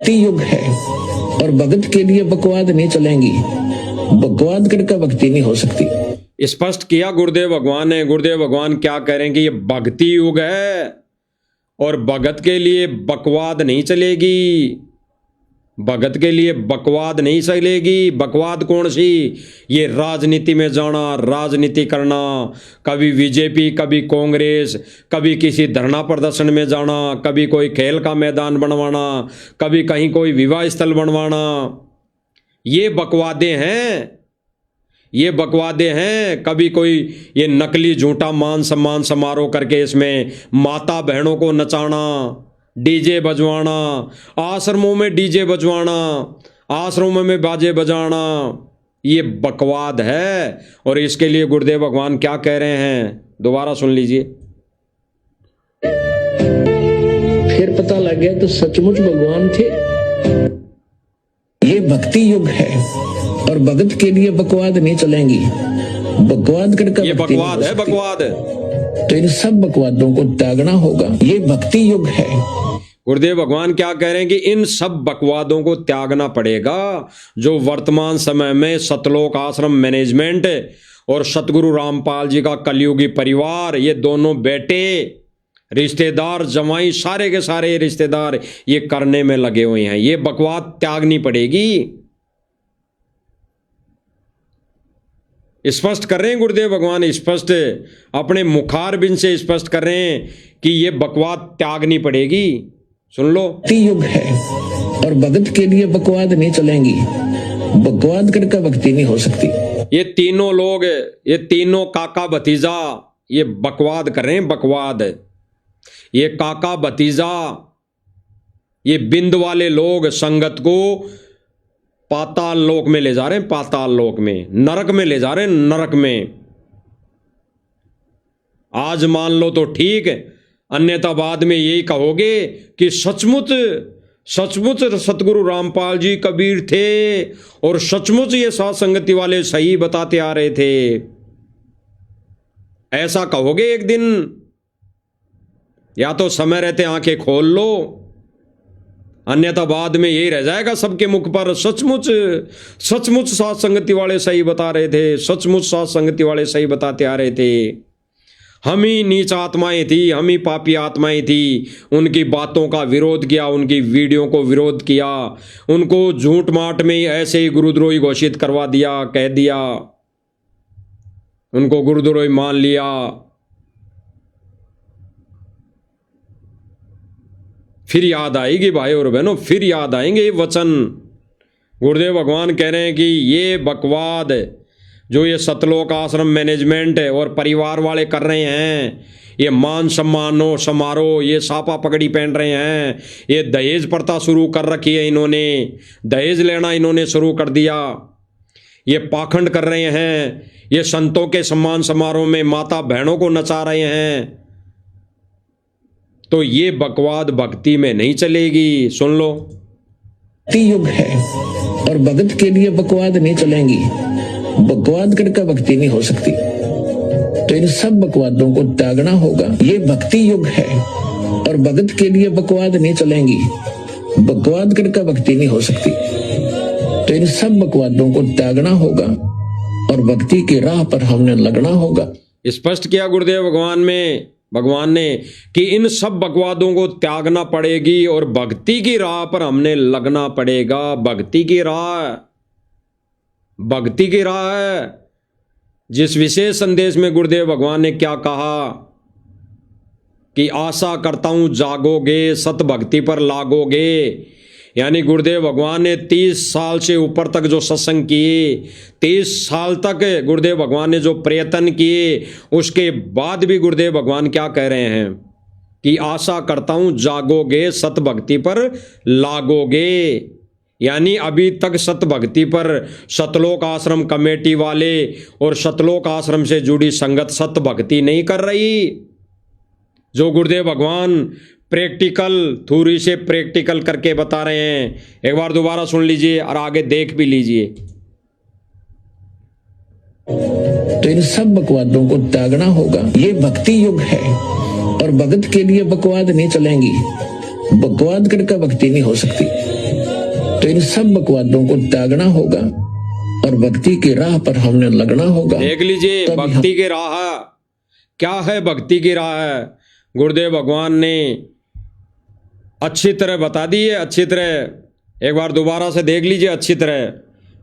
युग है और भगत के लिए बकवाद नहीं चलेंगी, बकवाद करके भक्ति नहीं हो सकती। स्पष्ट किया गुरुदेव भगवान ने। गुरुदेव भगवान क्या कह रहे हैं कि ये भक्ति युग है और भगत के लिए बकवाद नहीं चलेगी, भगत के लिए बकवाद नहीं चलेगी। बकवाद कौन सी, ये राजनीति में जाना, राजनीति करना, कभी बीजेपी, कभी कांग्रेस, कभी किसी धरना प्रदर्शन में जाना, कभी कोई खेल का मैदान बनवाना, कभी कहीं कोई विवाह स्थल बनवाना, ये बकवादे हैं, ये बकवादे हैं। कभी कोई ये नकली झूठा मान सम्मान समारोह करके इसमें माता बहनों को नचाना, डीजे बजवाना, आश्रमों में डीजे बजवाना, आश्रमों में बाजे बजाना, ये बकवाद है। और इसके लिए गुरुदेव भगवान क्या कह रहे हैं, दोबारा सुन लीजिए। फिर पता लग गया तो सचमुच भगवान थे। ये भक्ति युग है और भगत के लिए बकवाद नहीं चलेंगी, बकवाद करके ये बकवाद है, बकवाद। तो इन सब बकवादों को त्यागना होगा। ये भक्ति युग है गुरुदेव भगवान क्या कह रहे हैं कि इन सब बकवादों को त्यागना पड़ेगा जो वर्तमान समय में सतलोक आश्रम मैनेजमेंट और सतगुरु रामपाल जी का कलयुगी परिवार, ये दोनों बेटे, रिश्तेदार, जमाई, सारे के सारे रिश्तेदार ये करने में लगे हुए हैं। ये बकवाद त्यागनी पड़ेगी। स्पष्ट कर रहे हैं गुरुदेव भगवान, स्पष्ट अपने मुखारबिंद से स्पष्ट कर रहे हैं कि ये बकवाद त्यागनी पड़ेगी। सुन लो, भक्ति युग है और भगत के लिए बकवाद नहीं चलेंगी। बकवाद करके भक्ति नहीं हो सकती। ये तीनों लोग, ये तीनों काका भतीजा ये बकवाद कर रहे हैं, बकवाद। ये काका भतीजा, ये बिंद वाले लोग संगत को पाताल लोक में ले जा रहे हैं, पाताल लोक में, नरक में ले जा रहे हैं, नरक में। आज मान लो तो ठीक, अन्यथा बाद में यही कहोगे कि सचमुच सचमुच सतगुरु रामपाल जी कबीर थे और सचमुच ये साथ संगति वाले सही बताते आ रहे थे। ऐसा कहोगे एक दिन। या तो समय रहते आंखें खोल लो, अन्यथा बाद में यही रह जाएगा सबके मुख पर, सचमुच सचमुच साथ संगति वाले सही बता रहे थे, सचमुच साथ संगति वाले सही बताते आ रहे थे। हम ही नीच आत्माएं थी, हम ही पापी आत्माएं थी, उनकी बातों का विरोध किया, उनकी वीडियो को विरोध किया, उनको झूठ माट में ही ऐसे ही गुरुद्रोही घोषित करवा दिया, कह दिया, उनको गुरुद्रोही मान लिया। फिर याद आएगी भाई और बहनों, फिर याद आएंगे ये वचन। गुरुदेव भगवान कह रहे हैं कि ये बकवाद जो ये सतलोक आश्रम मैनेजमेंट और परिवार वाले कर रहे हैं, ये मान सम्मानो समारोह, ये सापा पगड़ी पहन रहे हैं, ये दहेज प्रथा शुरू कर रखी है इन्होंने, दहेज लेना इन्होंने शुरू कर दिया, ये पाखंड कर रहे हैं, ये संतों के सम्मान समारोह में माता बहनों को नचा रहे हैं, तो ये बकवाद भक्ति में नहीं चलेगी। सुन लो, भक्ति युग है और भगत के लिए बकवाद नहीं चलेंगी। बकवाद करके भक्ति नहीं हो सकती। तो इन सब बकवादों को त्यागना होगा। ये भक्ति युग है और भगत के लिए बकवाद नहीं चलेंगी। बकवाद करके भक्ति नहीं हो सकती। तो इन सब बकवादों को त्यागना होगा और भक्ति की राह पर हमने लगना होगा। स्पष्ट किया गुरुदेव भगवान ने कि इन सब बकवादों को त्यागना पड़ेगी और भक्ति की राह पर हमने लगना पड़ेगा। भक्ति की राह, भक्ति की राह है। जिस विशेष संदेश में गुरुदेव भगवान ने क्या कहा कि आशा करता हूं जागोगे, सत भक्ति पर लागोगे। यानी गुरुदेव भगवान ने 30 साल से ऊपर तक जो सत्संग किए, 30 साल तक गुरुदेव भगवान ने जो प्रयत्न किए, उसके बाद भी गुरुदेव भगवान क्या कह रहे हैं कि आशा करता हूं जागोगे, सत भक्ति पर लागोगे। यानी अभी तक सत भक्ति पर सतलोक आश्रम कमेटी वाले और सतलोक आश्रम से जुड़ी संगत सत भक्ति नहीं कर रही। जो गुरुदेव भगवान प्रैक्टिकल थ्योरी से प्रैक्टिकल करके बता रहे हैं, एक बार दोबारा सुन लीजिए और आगे देख भी लीजिए। तो इन सब बकवादों को त्यागना होगा। ये भक्ति युग है और भगत के लिए बकवाद नहीं चलेंगी। बकवाद करके भक्ति नहीं हो सकती। तो इन सब बकवादों को त्यागना होगा और भक्ति की राह पर हमने लगना होगा। देख लीजिए भक्ति की राह क्या है। भक्ति की राह गुरुदेव भगवान ने अच्छी तरह बता दी है। अच्छी तरह एक बार दोबारा से देख लीजिए अच्छी तरह।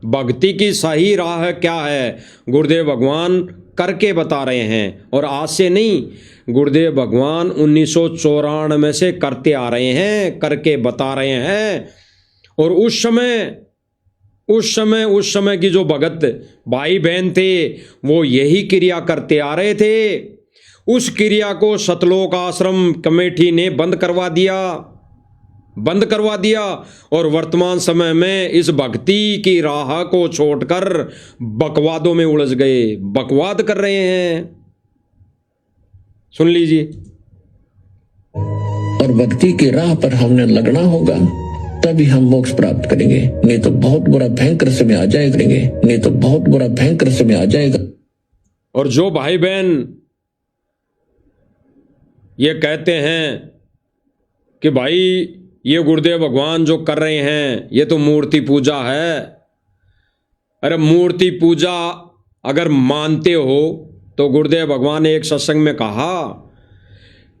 भक्ति की सही राह क्या है गुरुदेव भगवान करके बता रहे हैं, और आज से नहीं, गुरुदेव भगवान 1994 से करते आ रहे हैं, करके बता रहे हैं। और उस समय की जो भगत भाई बहन थे वो यही क्रिया करते आ रहे थे। उस क्रिया को सतलोक आश्रम कमेटी ने बंद करवा दिया और वर्तमान समय में इस भक्ति की राह को छोड़कर बकवादों में उलझ गए, बकवाद कर रहे हैं। सुन लीजिए। और भक्ति की राह पर हमने लगना होगा, तभी हम मोक्ष प्राप्त करेंगे। नहीं तो बहुत बुरा भयंकर समय आ जाएगा। और जो भाई बहन ये कहते हैं कि भाई ये गुरुदेव भगवान जो कर रहे हैं ये तो मूर्ति पूजा है। अरे मूर्ति पूजा अगर मानते हो तो गुरुदेव भगवान ने एक सत्संग में कहा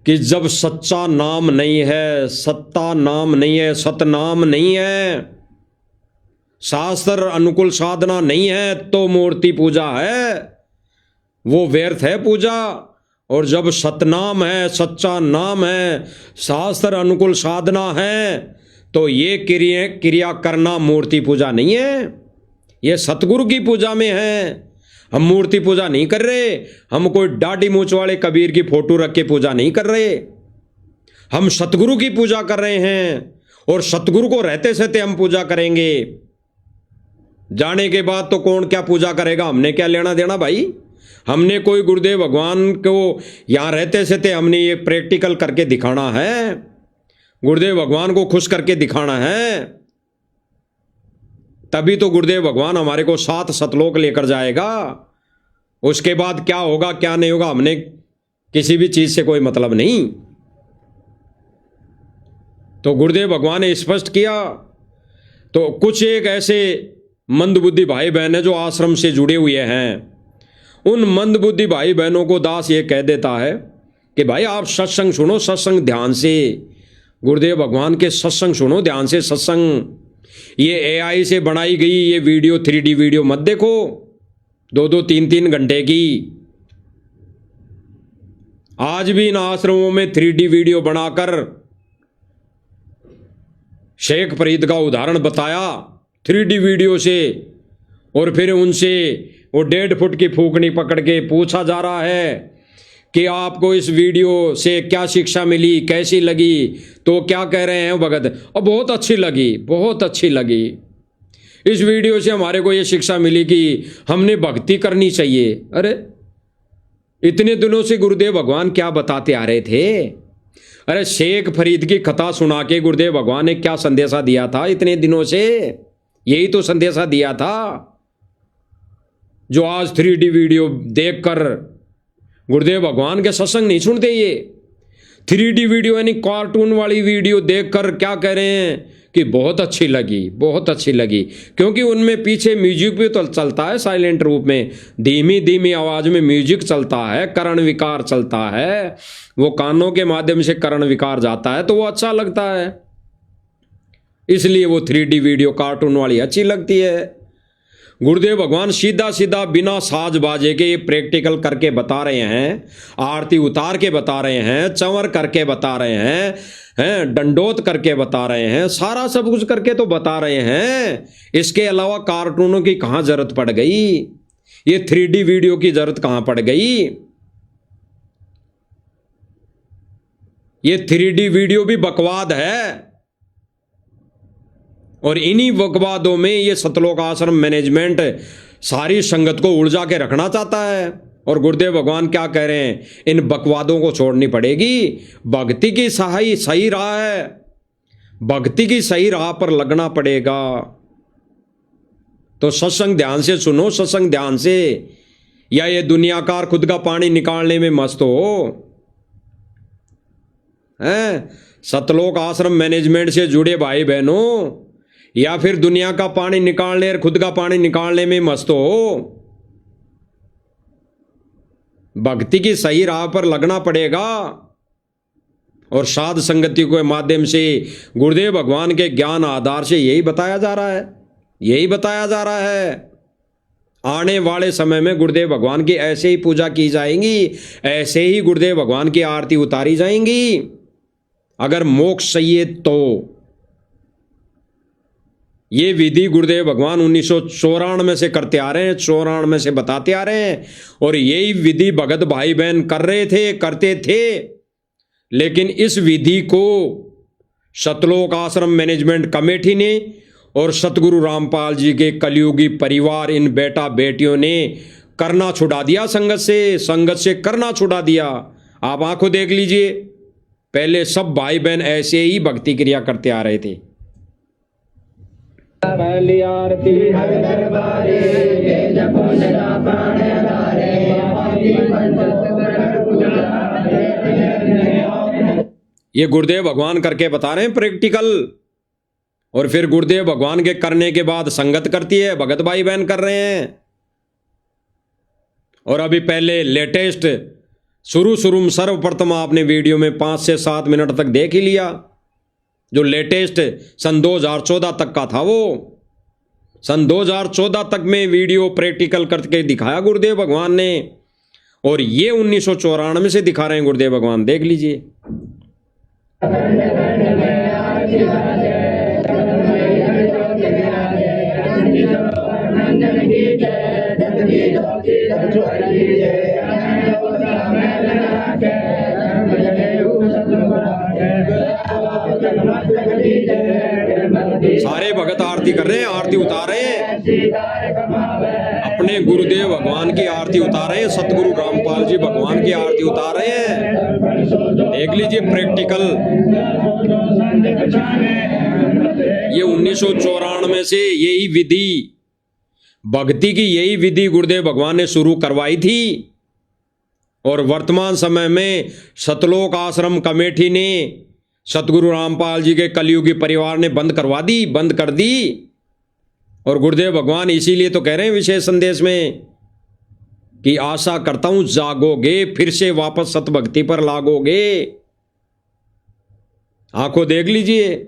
कि जब सच्चा नाम नहीं है, सत्ता नाम नहीं है, सतनाम नहीं है, शास्त्र अनुकूल साधना नहीं है तो मूर्ति पूजा है, वो व्यर्थ है पूजा। और जब सतनाम है, सच्चा नाम है, शास्त्र अनुकूल साधना है तो ये क्रिया करना मूर्ति पूजा नहीं है, ये सतगुरु की पूजा में है। हम मूर्ति पूजा नहीं कर रहे, हम कोई दाढ़ी मूंछ वाले कबीर की फोटो रख के पूजा नहीं कर रहे, हम सतगुरु की पूजा कर रहे हैं। और सतगुरु को रहते सहते हम पूजा करेंगे, जाने के बाद तो कौन क्या पूजा करेगा, हमने क्या लेना देना भाई। हमने कोई गुरुदेव भगवान को यहां रहते सहते हमने ये प्रैक्टिकल करके दिखाना है, गुरुदेव भगवान को खुश करके दिखाना है, तभी तो गुरुदेव भगवान हमारे को 7 सतलोक लेकर जाएगा। उसके बाद क्या होगा क्या नहीं होगा, हमने किसी भी चीज से कोई मतलब नहीं। तो गुरुदेव भगवान ने स्पष्ट किया। तो कुछ एक ऐसे मंदबुद्धि भाई बहन है जो आश्रम से जुड़े हुए हैं, उन मंदबुद्धि भाई बहनों को दास ये कह देता है कि भाई आप सत्संग सुनो, सत्संग ध्यान से, गुरुदेव भगवान के सत्संग सुनो ध्यान से। सत्संग ये एआई से बनाई गई ये वीडियो 3D वीडियो मत देखो 2-2 3-3 घंटे की। आज भी इन आश्रमों में 3D वीडियो बनाकर शेख फरीद का उदाहरण बताया 3D वीडियो से, और फिर उनसे वो 1.5 फुट की फूकनी पकड़ के पूछा जा रहा है कि आपको इस वीडियो से क्या शिक्षा मिली, कैसी लगी। तो क्या कह रहे हैं भगत, और बहुत अच्छी लगी, बहुत अच्छी लगी। इस वीडियो से हमारे को ये शिक्षा मिली कि हमने भक्ति करनी चाहिए। अरे इतने दिनों से गुरुदेव भगवान क्या बताते आ रहे थे। अरे शेख फरीद की कथा सुना के गुरुदेव भगवान ने क्या संदेशा दिया था इतने दिनों से, यही तो संदेशा दिया था जो आज 3D वीडियो देखकर गुरुदेव भगवान के सत्संग नहीं सुनते। ये 3D वीडियो यानी कार्टून वाली वीडियो देखकर क्या कह रहे हैं कि बहुत अच्छी लगी, बहुत अच्छी लगी, क्योंकि उनमें पीछे म्यूजिक भी तो चलता है साइलेंट रूप में, धीमी धीमी आवाज में म्यूजिक चलता है, कर्ण विकार चलता है, वो कानों के माध्यम से कर्ण विकार जाता है तो वो अच्छा लगता है, इसलिए वो 3D वीडियो कार्टून वाली अच्छी लगती है। गुरुदेव भगवान सीधा सीधा बिना साज बाजे के ये प्रैक्टिकल करके बता रहे हैं, आरती उतार के बता रहे हैं, चंवर करके बता रहे हैं, दंडोत करके बता रहे हैं, सारा सब कुछ करके तो बता रहे हैं। इसके अलावा कार्टूनों की कहाँ जरूरत पड़ गई, ये 3D वीडियो की जरूरत कहाँ पड़ गई। ये 3D वीडियो भी बकवाद है, और इन्हीं बकवादों में ये सतलोक आश्रम मैनेजमेंट सारी संगत को उलझा के रखना चाहता है। और गुरुदेव भगवान क्या कह रहे हैं, इन बकवादों को छोड़नी पड़ेगी, भक्ति की सही राह है, भक्ति की सही राह पर लगना पड़ेगा। तो सत्संग ध्यान से सुनो, सत्संग ध्यान से, या ये दुनियाकार खुद का पानी निकालने में मस्त हो हैं, सतलोक आश्रम मैनेजमेंट से जुड़े भाई बहनों, या फिर दुनिया का पानी निकालने और खुद का पानी निकालने में मस्त हो, भक्ति की सही राह पर लगना पड़ेगा। और साध संगति के माध्यम से गुरुदेव भगवान के ज्ञान आधार से यही बताया जा रहा है, यही बताया जा रहा है। आने वाले समय में गुरुदेव भगवान की ऐसे ही पूजा की जाएगी, ऐसे ही गुरुदेव भगवान की आरती उतारी जाएंगी, अगर मोक्ष चाहिए तो। ये विधि गुरुदेव भगवान 1994 से करते आ रहे हैं, 94 से बताते आ रहे हैं, और यही विधि भगत भाई बहन कर रहे थे, करते थे। लेकिन इस विधि को सतलोक आश्रम मैनेजमेंट कमेटी ने और सतगुरु रामपाल जी के कलयुगी परिवार, इन बेटा बेटियों ने करना छुड़ा दिया, संगत से करना छुड़ा दिया। आप आंखों देख लीजिए, पहले सब भाई बहन ऐसे ही भक्ति क्रिया करते आ रहे थे। पहली आरती हर दरबारे जपो सदा प्राण आधारे ये गुरुदेव भगवान करके बता रहे हैं प्रैक्टिकल। और फिर गुरुदेव भगवान के करने के बाद संगत करती है, भगत भाई बहन कर रहे हैं। और अभी पहले लेटेस्ट शुरू में सर्वप्रथम आपने वीडियो में 5 से 7 मिनट तक देख ही लिया, जो लेटेस्ट सन 2014 तक का था। वो सन 2014 तक में वीडियो प्रैक्टिकल करके दिखाया गुरुदेव भगवान ने, और ये 1994 से दिखा रहे हैं गुरुदेव भगवान, देख लीजिए। सारे भगत आरती कर रहे हैं, आरती उतार रहे हैं, अपने गुरुदेव भगवान की आरती उतार रहे हैं, सतगुरु रामपाल जी भगवान की आरती उतार रहे हैं। देख लीजिए प्रैक्टिकल। ये 1994 से यही विधि, भक्ति की यही विधि गुरुदेव भगवान ने शुरू करवाई थी। और वर्तमान समय में सतलोक आश्रम कमेटी ने सतगुरु रामपाल जी के कलयुगी परिवार ने बंद कर दी। और गुरुदेव भगवान इसीलिए तो कह रहे हैं विशेष संदेश में कि आशा करता हूं जागोगे, फिर से वापस सतभक्ति पर लागोगे। आंखों देख लीजिए।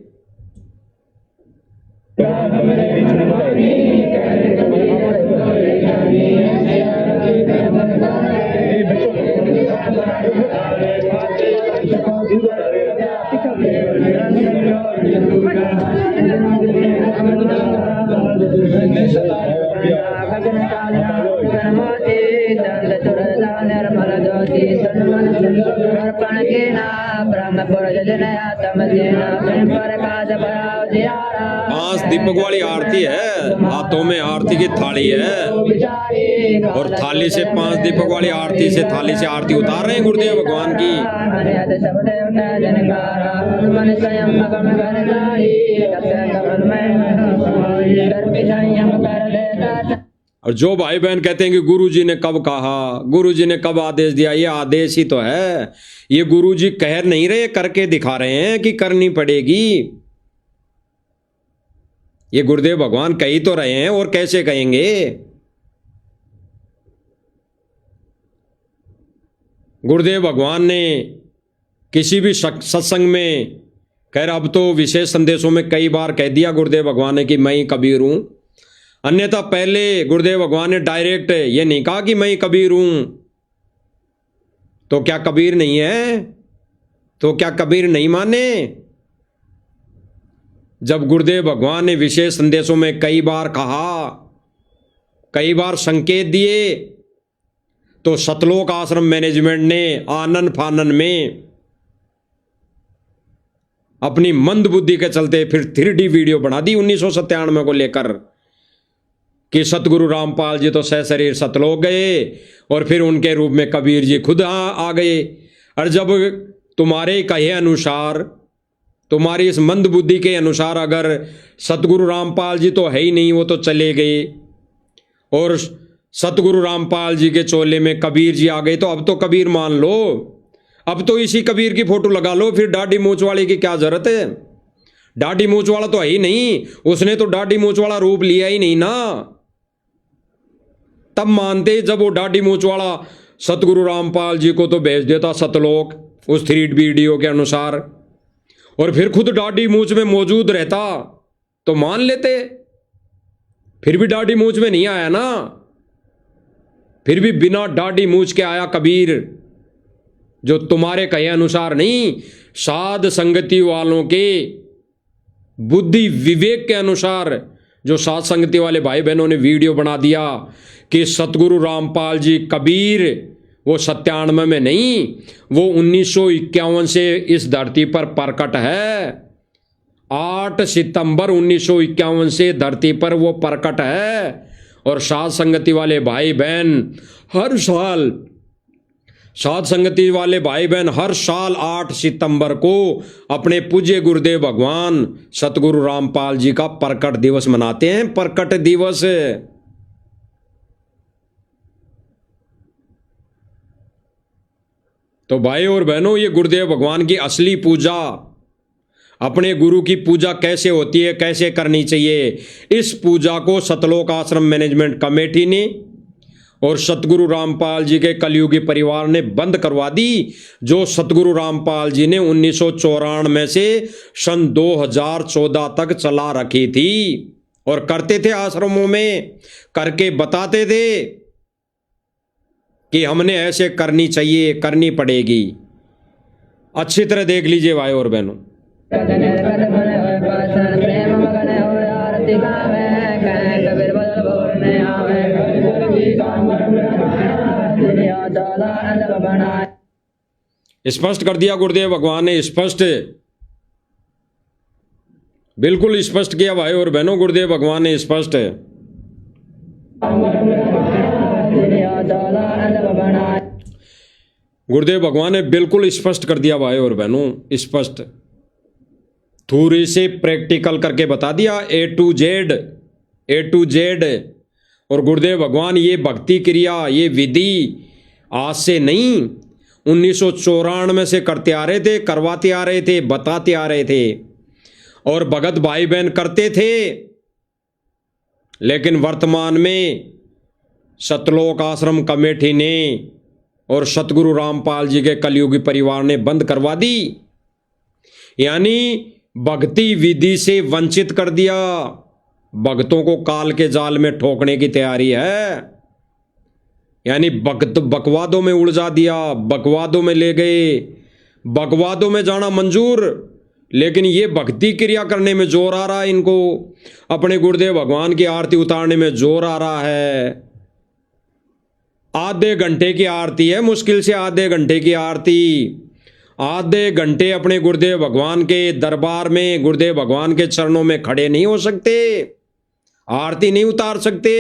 पांच दीपक वाली आरती है, हाथों में आरती की थाली है, और थाली से 5 दीपक वाली आरती से थाली से आरती उतार रहे हैं गुरुदेव भगवान की। और जो भाई बहन कहते हैं कि गुरुजी ने कब कहा, गुरुजी ने कब आदेश दिया, ये आदेश ही तो है। ये गुरुजी कह नहीं रहे, करके दिखा रहे हैं कि करनी पड़ेगी। ये गुरुदेव भगवान कह ही तो रहे हैं, और कैसे कहेंगे। गुरुदेव भगवान ने किसी भी सत्संग में, खैर अब तो विशेष संदेशों में कई बार कह दिया गुरुदेव भगवान ने कि मैं ही कबीर हूं, अन्यथा पहले गुरुदेव भगवान ने डायरेक्ट ये नहीं कहा कि मैं ही कबीर हूं। तो क्या कबीर नहीं है? तो क्या कबीर नहीं माने? जब गुरुदेव भगवान ने विशेष संदेशों में कई बार कहा, कई बार संकेत दिए, तो सतलोक आश्रम मैनेजमेंट ने आनन फानन में अपनी मंद बुद्धि के चलते फिर 3D वीडियो बना दी 1997 को लेकर कि सतगुरु रामपाल जी तो सशरीर सतलोक गए, और फिर उनके रूप में कबीर जी खुद आ गए। और जब तुम्हारे कहे अनुसार, तुम्हारी इस मंद बुद्धि के अनुसार अगर सतगुरु रामपाल जी तो है ही नहीं, वो तो चले गए, और सतगुरु रामपाल जी के चोले में कबीर जी आ गए, तो अब तो कबीर मान लो, अब तो इसी कबीर की फोटो लगा लो। फिर दाढ़ी मूंछ वाले की क्या जरूरत है? दाढ़ी मूंछ वाला तो है ही नहीं, उसने तो दाढ़ी मूंछ वाला रूप लिया ही नहीं ना। तब मानते जब वो दाढ़ी मूंछ वाला सतगुरु रामपाल जी को तो भेज देता सतलोक उस 3D वीडियो के अनुसार, और फिर खुद दाढ़ी मूंछ में मौजूद रहता तो मान लेते। फिर भी दाढ़ी मूंछ में नहीं आया ना, फिर भी बिना दाढ़ी मूंछ के आया कबीर, जो तुम्हारे कहे अनुसार नहीं, साध संगति वालों के बुद्धि विवेक के अनुसार। जो साध संगति वाले भाई बहनों ने वीडियो बना दिया कि सतगुरु रामपाल जी कबीर, वो 97 में नहीं, वो 1951 से इस धरती पर प्रकट है। 8 सितंबर 1951 से धरती पर वो प्रकट है। और साध संगति वाले भाई बहन हर साल, साध संगति वाले भाई बहन हर साल 8 सितंबर को अपने पूज्य गुरुदेव भगवान सतगुरु रामपाल जी का प्रकट दिवस मनाते हैं। प्रकट दिवस तो भाई और बहनों, ये गुरुदेव भगवान की असली पूजा, अपने गुरु की पूजा कैसे होती है, कैसे करनी चाहिए, इस पूजा को सतलोक आश्रम मैनेजमेंट कमेटी ने और सतगुरु रामपाल जी के कलयुगी परिवार ने बंद करवा दी, जो सतगुरु रामपाल जी ने 1994 से सन 2014 तक चला रखी थी और करते थे आश्रमों में, करके बताते थे कि हमने ऐसे करनी चाहिए, करनी पड़ेगी। अच्छी तरह देख लीजिए भाई और बहनों। स्पष्ट कर दिया गुरुदेव भगवान ने, स्पष्ट, बिल्कुल स्पष्ट किया भाई और बहनों, गुरुदेव भगवान ने स्पष्ट। गुरुदेव भगवान ने बिल्कुल स्पष्ट कर दिया भाई और बहनों, स्पष्ट, थोड़ी से प्रैक्टिकल करके बता दिया, ए टू जेड। और गुरुदेव भगवान ये भक्ति क्रिया, ये विधि आज से नहीं, 1994 से करते आ रहे थे, करवाते आ रहे थे, बताते आ रहे थे और भगत भाई बहन करते थे। लेकिन वर्तमान में सतलोक आश्रम कमेटी ने और सतगुरु रामपाल जी के कलयुगी परिवार ने बंद करवा दी, यानी भक्ति विधि से वंचित कर दिया। भक्तों को काल के जाल में ठोकने की तैयारी है, यानी बकवादों में उलझा दिया, बकवादों में ले गए। बकवादों में जाना मंजूर, लेकिन ये भक्ति क्रिया करने में जोर आ रहा है इनको, अपने गुरुदेव भगवान की आरती उतारने में जोर आ रहा है। आधे घंटे की आरती है, मुश्किल से आधे घंटे की आरती, आधे घंटे अपने गुरुदेव भगवान के दरबार में, गुरुदेव भगवान के चरणों में खड़े नहीं हो सकते, आरती नहीं उतार सकते।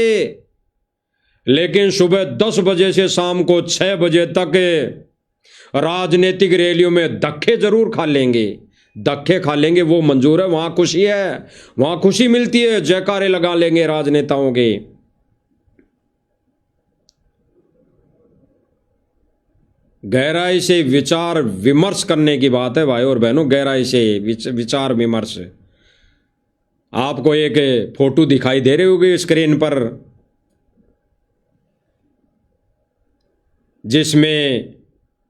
लेकिन सुबह 10 बजे से शाम को 6 बजे तक राजनीतिक रैलियों में धक्के जरूर खा लेंगे, धक्के खा लेंगे, वो मंजूर है, वहां खुशी है, वहां खुशी मिलती है, जयकारे लगा लेंगे राजनेताओं के। गहराई से विचार विमर्श करने की बात है भाई और बहनों, गहराई से विचार विमर्श। आपको एक फोटो दिखाई दे रही होगी स्क्रीन पर, जिसमें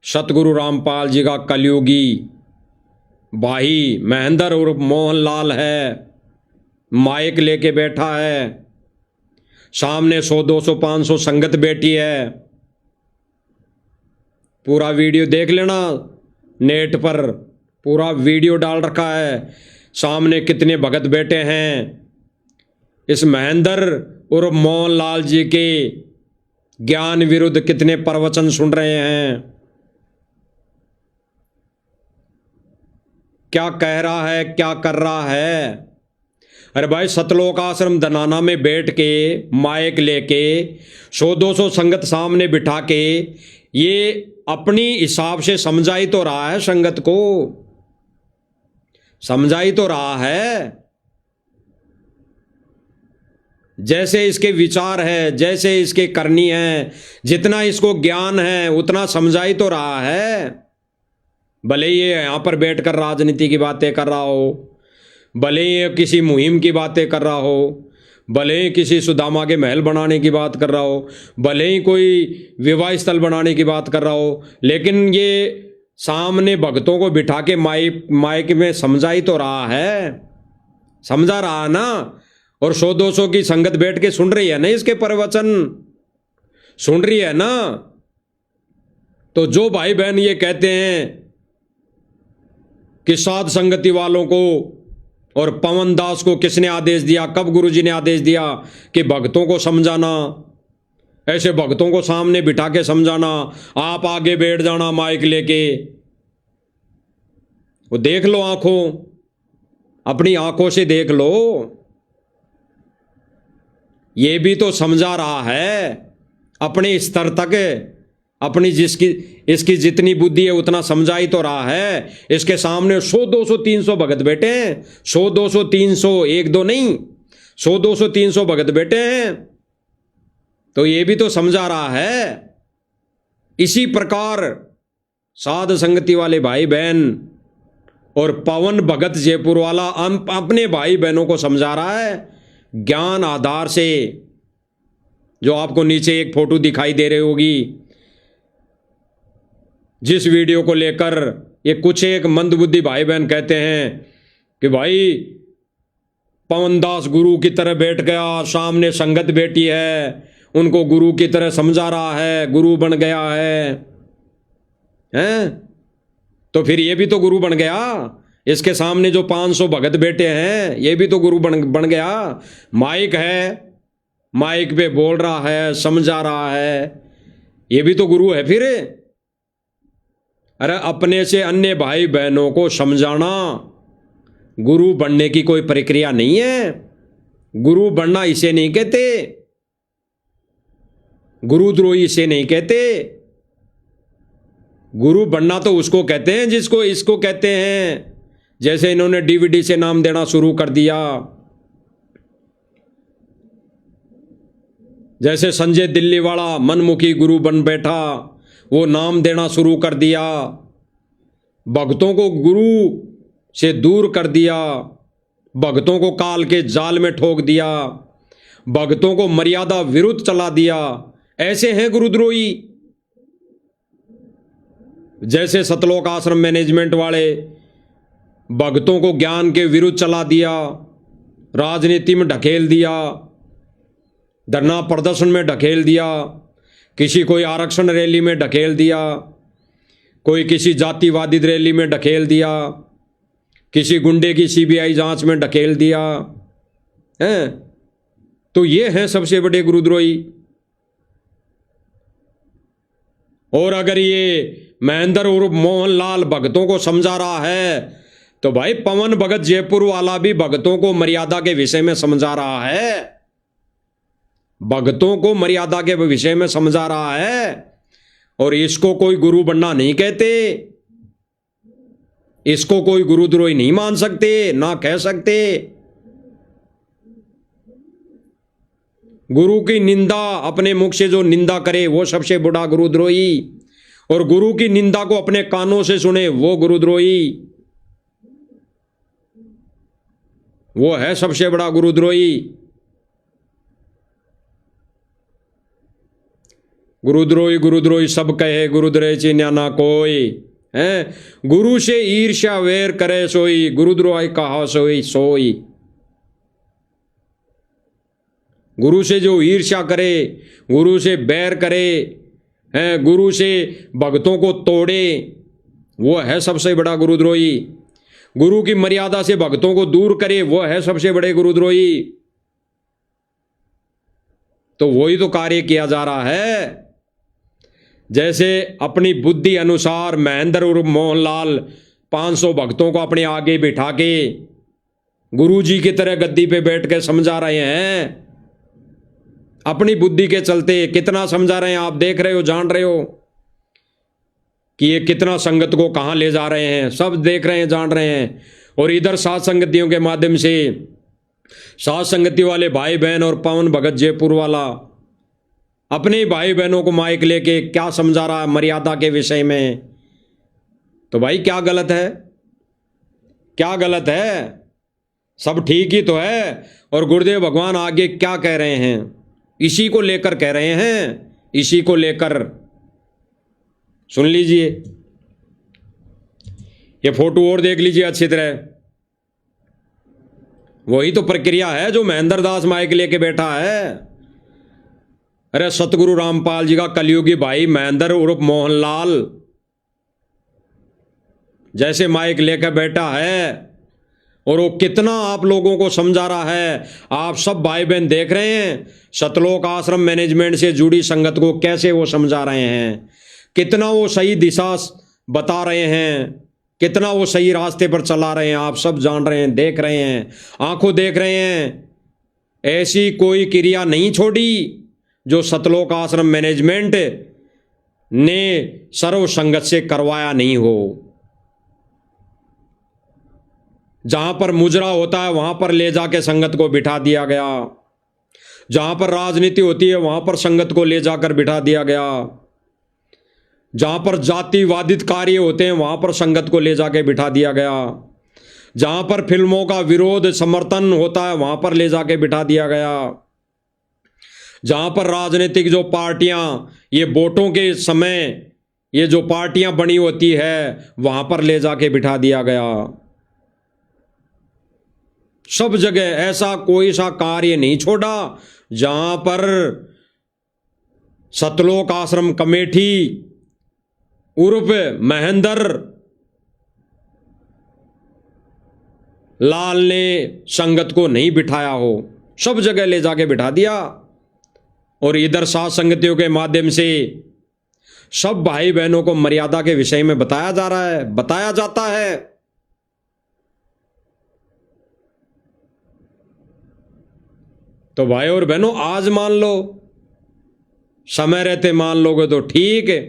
सतगुरु रामपाल जी का कलयुगी भाई महेंद्र और मोहनलाल है, माइक लेके बैठा है, सामने 100 200 500 संगत बैठी है। पूरा वीडियो देख लेना, नेट पर पूरा वीडियो डाल रखा है, सामने कितने भगत बैठे हैं। इस महेंद्र और मोहनलाल जी के ज्ञान विरुद्ध कितने प्रवचन सुन रहे हैं, क्या कह रहा है, क्या कर रहा है। अरे भाई, सतलोक आश्रम दनाना में बैठ के माइक लेके 100 200 संगत सामने बिठा के ये अपनी हिसाब से समझाई तो रहा है, संगत को समझाई तो रहा है, जैसे इसके विचार है, जैसे इसके करनी है, जितना इसको ज्ञान है उतना समझाई तो रहा है। भले ये यहां पर बैठकर राजनीति की बातें कर रहा हो, भले ये किसी मुहिम की बातें कर रहा हो, भले ही किसी सुदामा के महल बनाने की बात कर रहा हो, भले ही कोई विवाह स्थल बनाने की बात कर रहा हो, लेकिन ये सामने भक्तों को बिठा के माइक में समझाई तो रहा है, समझा रहा ना। और 100 200 की संगत बैठ के सुन रही है ना, इसके प्रवचन सुन रही है ना। तो जो भाई बहन ये कहते हैं कि साध संगति वालों को और पवन दास को किसने आदेश दिया, कब गुरुजी ने आदेश दिया कि भक्तों को समझाना, ऐसे भक्तों को सामने बिठा के समझाना, आप आगे बैठ जाना माइक लेके। वो देख लो, आंखों, अपनी आंखों से देख लो, ये भी तो समझा रहा है अपने स्तर तक, अपनी इसकी जितनी बुद्धि है उतना समझा ही तो रहा है। इसके सामने 100 200 300 भगत बैठे हैं, 100 200 300, एक दो नहीं, 100 200 300 भगत बैठे हैं, तो ये भी तो समझा रहा है। इसी प्रकार साध संगति वाले भाई बहन और पवन भगत जयपुर वाला अपने भाई बहनों को समझा रहा है ज्ञान आधार से। जो आपको नीचे एक फोटो दिखाई दे रही होगी, जिस वीडियो को लेकर ये कुछ एक मंदबुद्धि भाई बहन कहते हैं कि भाई पवनदास गुरु की तरह बैठ गया, सामने संगत बैठी है, उनको गुरु की तरह समझा रहा है, गुरु बन गया है, हैं? तो फिर ये भी तो गुरु बन गया। इसके सामने जो 500 भगत बैठे हैं ये भी तो गुरु बन गया। माइक है, माइक पे बोल रहा है, समझा रहा है, ये भी तो गुरु है फिर। अरे अपने से अन्य भाई बहनों को समझाना गुरु बनने की कोई प्रक्रिया नहीं है। गुरु बनना इसे नहीं कहते, गुरुद्रोही इसे नहीं कहते। गुरु बनना तो उसको कहते हैं जिसको इसको कहते हैं। जैसे इन्होंने डीवीडी से नाम देना शुरू कर दिया, जैसे संजय दिल्ली वाला मनमुखी गुरु बन बैठा, वो नाम देना शुरू कर दिया, भक्तों को गुरु से दूर कर दिया, भक्तों को काल के जाल में ठोक दिया, भक्तों को मर्यादा विरुद्ध चला दिया। ऐसे हैं गुरुद्रोही। जैसे सतलोक आश्रम मैनेजमेंट वाले भक्तों को ज्ञान के विरुद्ध चला दिया, राजनीति में ढकेल दिया, धरना प्रदर्शन में ढकेल दिया, किसी कोई आरक्षण रैली में ढकेल दिया, कोई किसी जातिवादी रैली में ढकेल दिया, किसी गुंडे की सीबीआई जांच में ढकेल दिया है। तो ये हैं सबसे बड़े गुरुद्रोही। और अगर ये महेंद्र उर्फ मोहनलाल भगतों को समझा रहा है तो भाई पवन भगत जयपुर वाला भी भगतों को मर्यादा के विषय में समझा रहा है, भगतों को मर्यादा के विषय में समझा रहा है। और इसको कोई गुरु बनना नहीं कहते, इसको कोई गुरुद्रोही नहीं मान सकते, ना कह सकते। गुरु की निंदा अपने मुख से जो निंदा करे वो सबसे बड़ा गुरुद्रोही, और गुरु की निंदा को अपने कानों से सुने वो गुरुद्रोही, वो है सबसे बड़ा गुरुद्रोही। गुरुद्रोही गुरुद्रोही सब कहे, गुरुद्रोही चिन्या ना कोई है। गुरु से ईर्ष्या वैर करे सोई, गुरुद्रोही कहा सोई सोई। गुरु से जो ईर्ष्या करे, गुरु से बैर करे, है गुरु से भक्तों को तोड़े, वो है सबसे बड़ा गुरुद्रोही। गुरु की मर्यादा से भक्तों को दूर करे, वो है सबसे बड़े गुरुद्रोही। तो वही तो कार्य किया जा रहा है। जैसे अपनी बुद्धि अनुसार महेंद्र उर्फ मोहनलाल 500 भक्तों को अपने आगे बिठा के गुरु जी की तरह गद्दी पे बैठ के समझा रहे हैं, अपनी बुद्धि के चलते कितना समझा रहे हैं आप देख रहे हो, जान रहे हो कि ये कितना संगत को कहां ले जा रहे हैं, सब देख रहे हैं, जान रहे हैं। और इधर साथ संगतियों के माध्यम से साथ संगति वाले भाई बहन और पवन भगत जयपुर वाला अपने भाई बहनों को माइक लेके क्या समझा रहा है मर्यादा के विषय में। तो भाई क्या गलत है, क्या गलत है? सब ठीक ही तो है। और गुरुदेव भगवान आगे क्या कह रहे हैं, इसी को लेकर कह रहे हैं, इसी को लेकर सुन लीजिए। ये फोटो और देख लीजिए अच्छी तरह। वही तो प्रक्रिया है जो महेंद्र दास माइक लेके बैठा है। अरे सतगुरु रामपाल जी का कलयुगी भाई महेंद्र उर्फ मोहनलाल जैसे माइक लेकर बैठा है और वो कितना आप लोगों को समझा रहा है। आप सब भाई बहन देख रहे हैं सतलोक आश्रम मैनेजमेंट से जुड़ी संगत को कैसे वो समझा रहे हैं, कितना वो सही दिशा बता रहे हैं, कितना वो सही रास्ते पर चला रहे हैं। आप सब जान रहे हैं, देख रहे हैं, आंखों देख रहे हैं। ऐसी कोई क्रिया नहीं छोड़ी जो सतलोक आश्रम मैनेजमेंट ने सर्व संगत से करवाया नहीं हो। जहां पर मुजरा होता है वहां पर ले जाके संगत को बिठा दिया गया, जहां पर राजनीति होती है वहां पर संगत को ले जाकर बिठा दिया गया। जहां पर जातिवादित कार्य होते हैं वहां पर संगत को ले जाके बिठा दिया गया। जहां पर फिल्मों का विरोध समर्थन होता है वहां पर ले जाके बिठा दिया गया। जहां पर राजनीतिक जो पार्टियां, ये वोटों के समय ये जो पार्टियां बनी होती है वहां पर ले जाके बिठा दिया गया। सब जगह ऐसा कोई सा कार्य नहीं छोड़ा जहां पर सतलोक आश्रम कमेटी उर्फ महेंद्र लाल ने संगत को नहीं बिठाया हो। सब जगह ले जाके बिठा दिया। और इधर साथ संगतियों के माध्यम से सब भाई बहनों को मर्यादा के विषय में बताया जा रहा है, बताया जाता है। तो भाई और बहनों आज मान लो, समय रहते मान लोगे तो ठीक है,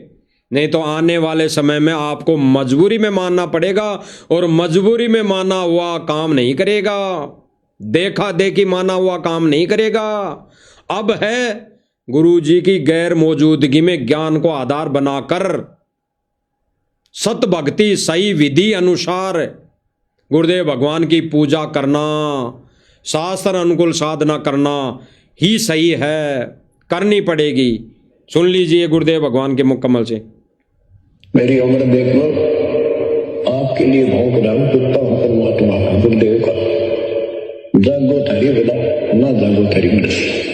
नहीं तो आने वाले समय में आपको मजबूरी में मानना पड़ेगा। और मजबूरी में माना हुआ काम नहीं करेगा, देखा देखी माना हुआ काम नहीं करेगा। अब है गुरु जी की गैर मौजूदगी में ज्ञान को आधार बनाकर सत भक्ति सही विधि अनुसार गुरुदेव भगवान की पूजा करना, शास्त्र अनुकूल साधना करना ही सही है, करनी पड़ेगी। सुन लीजिए गुरुदेव भगवान के मुकम्मल से। मेरी उम्र देख लो, आपके लिए भौंक रहा हूं, कुत्ता हूं परमात्मा गुरुदेव का। जागो थारी बदा, ना जागो थारी मृत।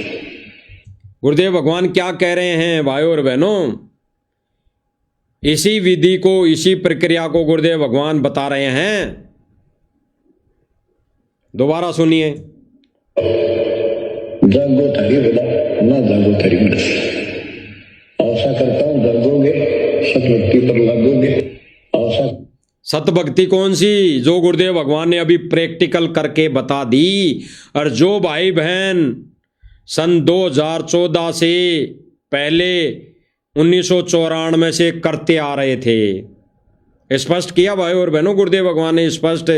गुरुदेव भगवान क्या कह रहे हैं भाइयों और बहनों? इसी विधि को, इसी प्रक्रिया को गुरुदेव भगवान बता रहे हैं। दोबारा सुनिए। जागो थारी बदा, ना जागो थारी मृत। आशा करता हूं जागोगे, सतभक्ति पर लागोगे। आशा सतभक्ति कौन सी? जो गुरुदेव भगवान ने अभी प्रैक्टिकल करके बता दी। और जो भाई बहन सन 2014 से पहले 1994 से करते आ रहे थे, स्पष्ट किया भाई और बहनों गुरुदेव भगवान ने स्पष्ट।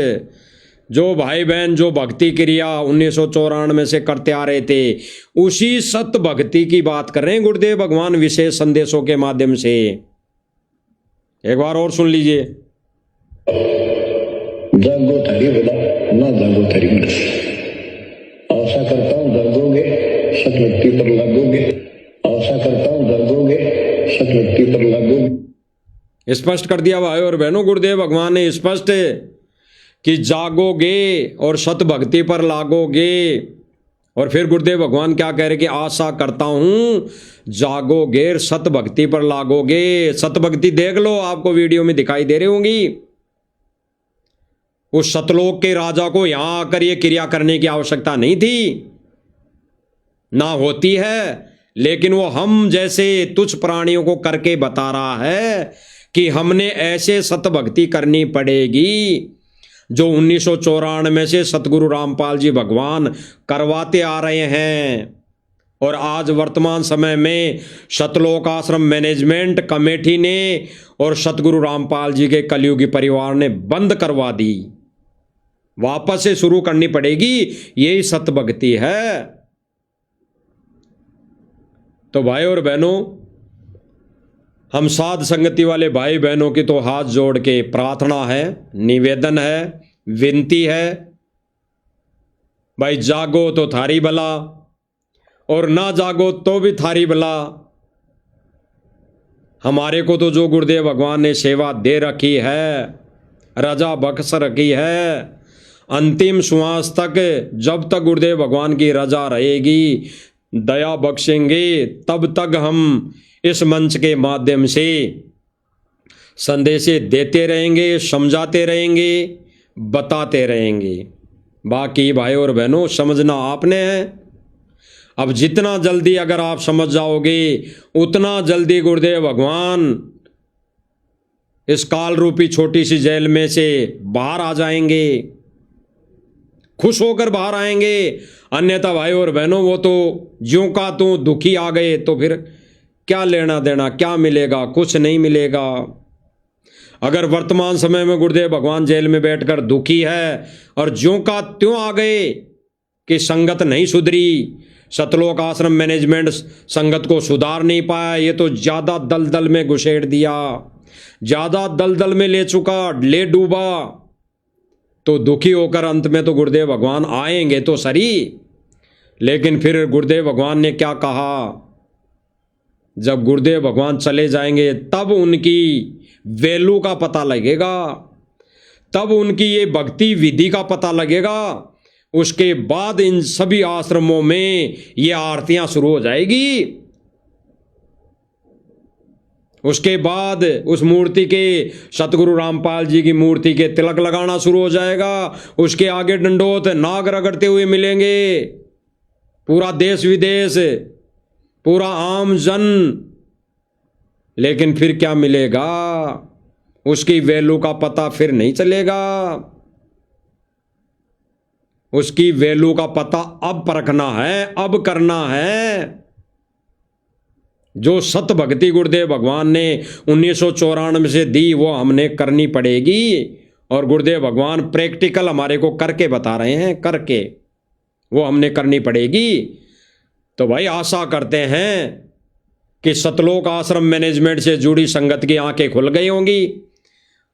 जो भाई बहन जो भक्ति क्रिया 1994 से करते आ रहे थे, उसी सत भक्ति की बात कर रहे हैं गुरुदेव भगवान विशेष संदेशों के माध्यम से। एक बार और सुन लीजिए। जागो थारी बदा, ना जागो थारी मृत। आशा करता हूं जागोगे, सतभक्ति पर लागोगे। आशा करता हूं जागोगे, सतभक्ति पर लागोगे। स्पष्ट कर दिया भाई और बहनों गुरुदेव भगवान ने स्पष्ट कि जागोगे और सत भक्ति पर लागोगे। और फिर गुरुदेव भगवान क्या कह रहे कि आशा करता हूं जागोगे, सत भक्ति पर लागोगे। सत भक्ति देख लो, आपको वीडियो में दिखाई दे रही होंगी। उस सतलोक के राजा को यहां आकर यह क्रिया करने की आवश्यकता नहीं थी, ना होती है, लेकिन वो हम जैसे तुच्छ प्राणियों को करके बता रहा है कि हमने ऐसे सतभक्ति करनी पड़ेगी जो 1994 से सतगुरु रामपाल जी भगवान करवाते आ रहे हैं। और आज वर्तमान समय में सतलोक आश्रम मैनेजमेंट कमेटी ने और सतगुरु रामपाल जी के कलयुगी परिवार ने बंद करवा दी। वापस से शुरू करनी पड़ेगी, यही सतभक्ति है। तो भाई और बहनों, हम साध संगति वाले भाई बहनों की तो हाथ जोड़ के प्रार्थना है, निवेदन है, विनती है, भाई जागो तो थारी भला और ना जागो तो भी थारी भला। हमारे को तो जो गुरुदेव भगवान ने सेवा दे रखी है, रजा बख्श रखी है, अंतिम श्वास तक जब तक गुरुदेव भगवान की रजा रहेगी, दया बख्शेंगे, तब तक हम इस मंच के माध्यम से संदेशे देते रहेंगे, समझाते रहेंगे, बताते रहेंगे। बाकी भाई और बहनों समझना आपने है। अब जितना जल्दी अगर आप समझ जाओगे उतना जल्दी गुरुदेव भगवान इस काल रूपी छोटी सी जेल में से बाहर आ जाएंगे, खुश होकर बाहर आएंगे। अन्यथा भाई और बहनों वो तो ज्यों का तो दुखी आ गए तो फिर क्या लेना देना, क्या मिलेगा? कुछ नहीं मिलेगा। अगर वर्तमान समय में गुरुदेव भगवान जेल में बैठकर दुखी है और ज्यों का त्यों आ गए कि संगत नहीं सुधरी, सतलोक आश्रम मैनेजमेंट संगत को सुधार नहीं पाया, ये तो ज़्यादा दलदल में घुसेड़ दिया, ज़्यादा दलदल में ले चुका, ले डूबा। तो दुखी होकर अंत में तो गुरुदेव भगवान आएंगे तो सही, लेकिन फिर गुरुदेव भगवान ने क्या कहा, जब गुरुदेव भगवान चले जाएंगे तब उनकी वैल्यू का पता लगेगा, तब उनकी ये भक्ति विधि का पता लगेगा। उसके बाद इन सभी आश्रमों में ये आरतियां शुरू हो जाएगी। उसके बाद उस मूर्ति के, सतगुरु रामपाल जी की मूर्ति के तिलक लगाना शुरू हो जाएगा। उसके आगे दंडोत नाग रगड़ते हुए मिलेंगे, पूरा देश विदेश, पूरा आम जन। लेकिन फिर क्या मिलेगा, उसकी वैल्यू का पता फिर नहीं चलेगा। उसकी वैल्यू का पता अब परखना है, अब करना है। जो सत भक्ति गुरुदेव भगवान ने 1994 से दी वो हमने करनी पड़ेगी। और गुरुदेव भगवान प्रैक्टिकल हमारे को करके बता रहे हैं, करके वो हमने करनी पड़ेगी। तो भाई आशा करते हैं कि सतलोक आश्रम मैनेजमेंट से जुड़ी संगत की आंखें खुल गई होंगी,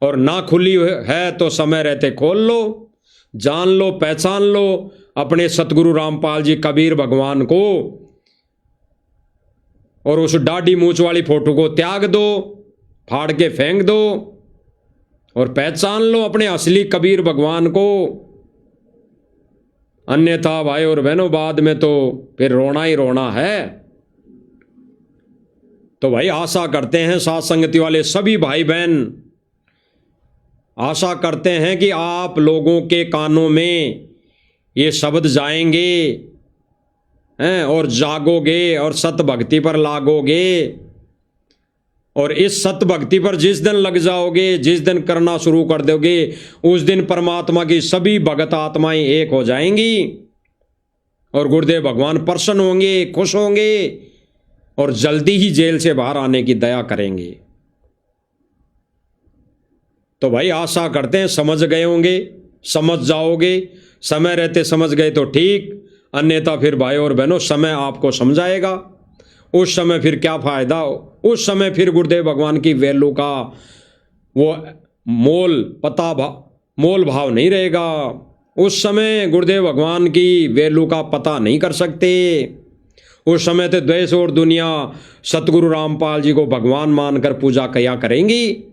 और ना खुली है तो समय रहते खोल लो, जान लो, पहचान लो अपने सतगुरु रामपाल जी कबीर भगवान को, और उस दाढ़ी मूछ वाली फोटो को त्याग दो, फाड़ के फेंक दो, और पहचान लो अपने असली कबीर भगवान को। अन्यथा भाई और बहनों बाद में तो फिर रोना ही रोना है। तो भाई आशा करते हैं साथ संगति वाले सभी भाई बहन, आशा करते हैं कि आप लोगों के कानों में ये शब्द जाएंगे हैं, और जागोगे और सत भक्ति पर लागोगे। और इस सत भक्ति पर जिस दिन लग जाओगे, जिस दिन करना शुरू कर दोगे, उस दिन परमात्मा की सभी भगत आत्माएं एक हो जाएंगी, और गुरुदेव भगवान प्रसन्न होंगे, खुश होंगे, और जल्दी ही जेल से बाहर आने की दया करेंगे। तो भाई आशा करते हैं समझ गए होंगे, समझ जाओगे। समय रहते समझ गए तो ठीक, अन्यथा फिर भाई और बहनों समय आपको समझाएगा। उस समय फिर क्या फायदा, उस समय फिर गुरुदेव भगवान की वैल्यू का वो मोल भाव नहीं रहेगा। उस समय गुरुदेव भगवान की वैल्यू का पता नहीं कर सकते। उस समय तो देश और दुनिया सतगुरु रामपाल जी को भगवान मानकर पूजा किया करेंगी,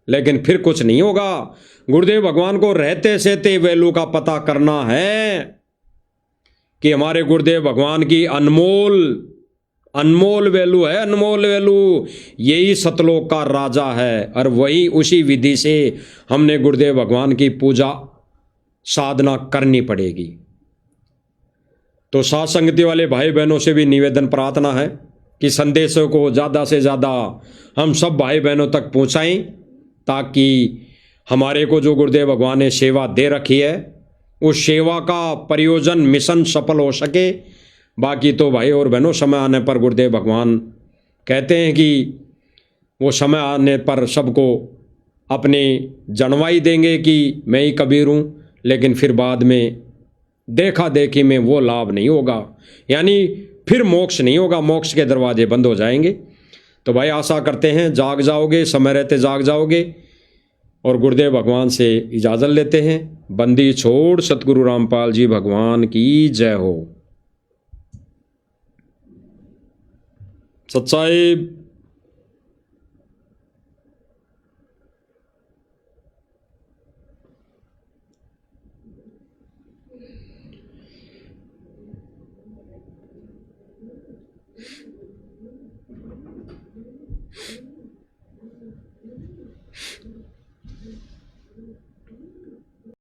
लेकिन फिर कुछ नहीं होगा। गुरुदेव भगवान को रहते सहते वैल्यू का पता करना है कि हमारे गुरुदेव भगवान की अनमोल वैल्यू है, अनमोल वैल्यू। यही सतलोक का राजा है, और वही उसी विधि से हमने गुरुदेव भगवान की पूजा साधना करनी पड़ेगी। तो साथ संगति वाले भाई बहनों से भी निवेदन प्रार्थना है कि संदेशों को ज़्यादा से ज़्यादा हम सब भाई बहनों तक पहुँचाएं, ताकि हमारे को जो गुरुदेव भगवान ने सेवा दे रखी है उस सेवा का प्रयोजन, मिशन सफल हो सके। बाकी तो भाई और बहनों समय आने पर गुरुदेव भगवान कहते हैं कि वो समय आने पर सबको अपने जनवाई देंगे कि मैं ही कबीर हूँ, लेकिन फिर बाद में देखा देखी में वो लाभ नहीं होगा, यानी फिर मोक्ष नहीं होगा, मोक्ष के दरवाजे बंद हो जाएंगे। तो भाई आशा करते हैं जाग जाओगे, समय रहते जाग जाओगे, और गुरुदेव भगवान से इजाज़त लेते हैं। बंदी छोड़ सतगुरु रामपाल जी भगवान की जय हो। सच्चाई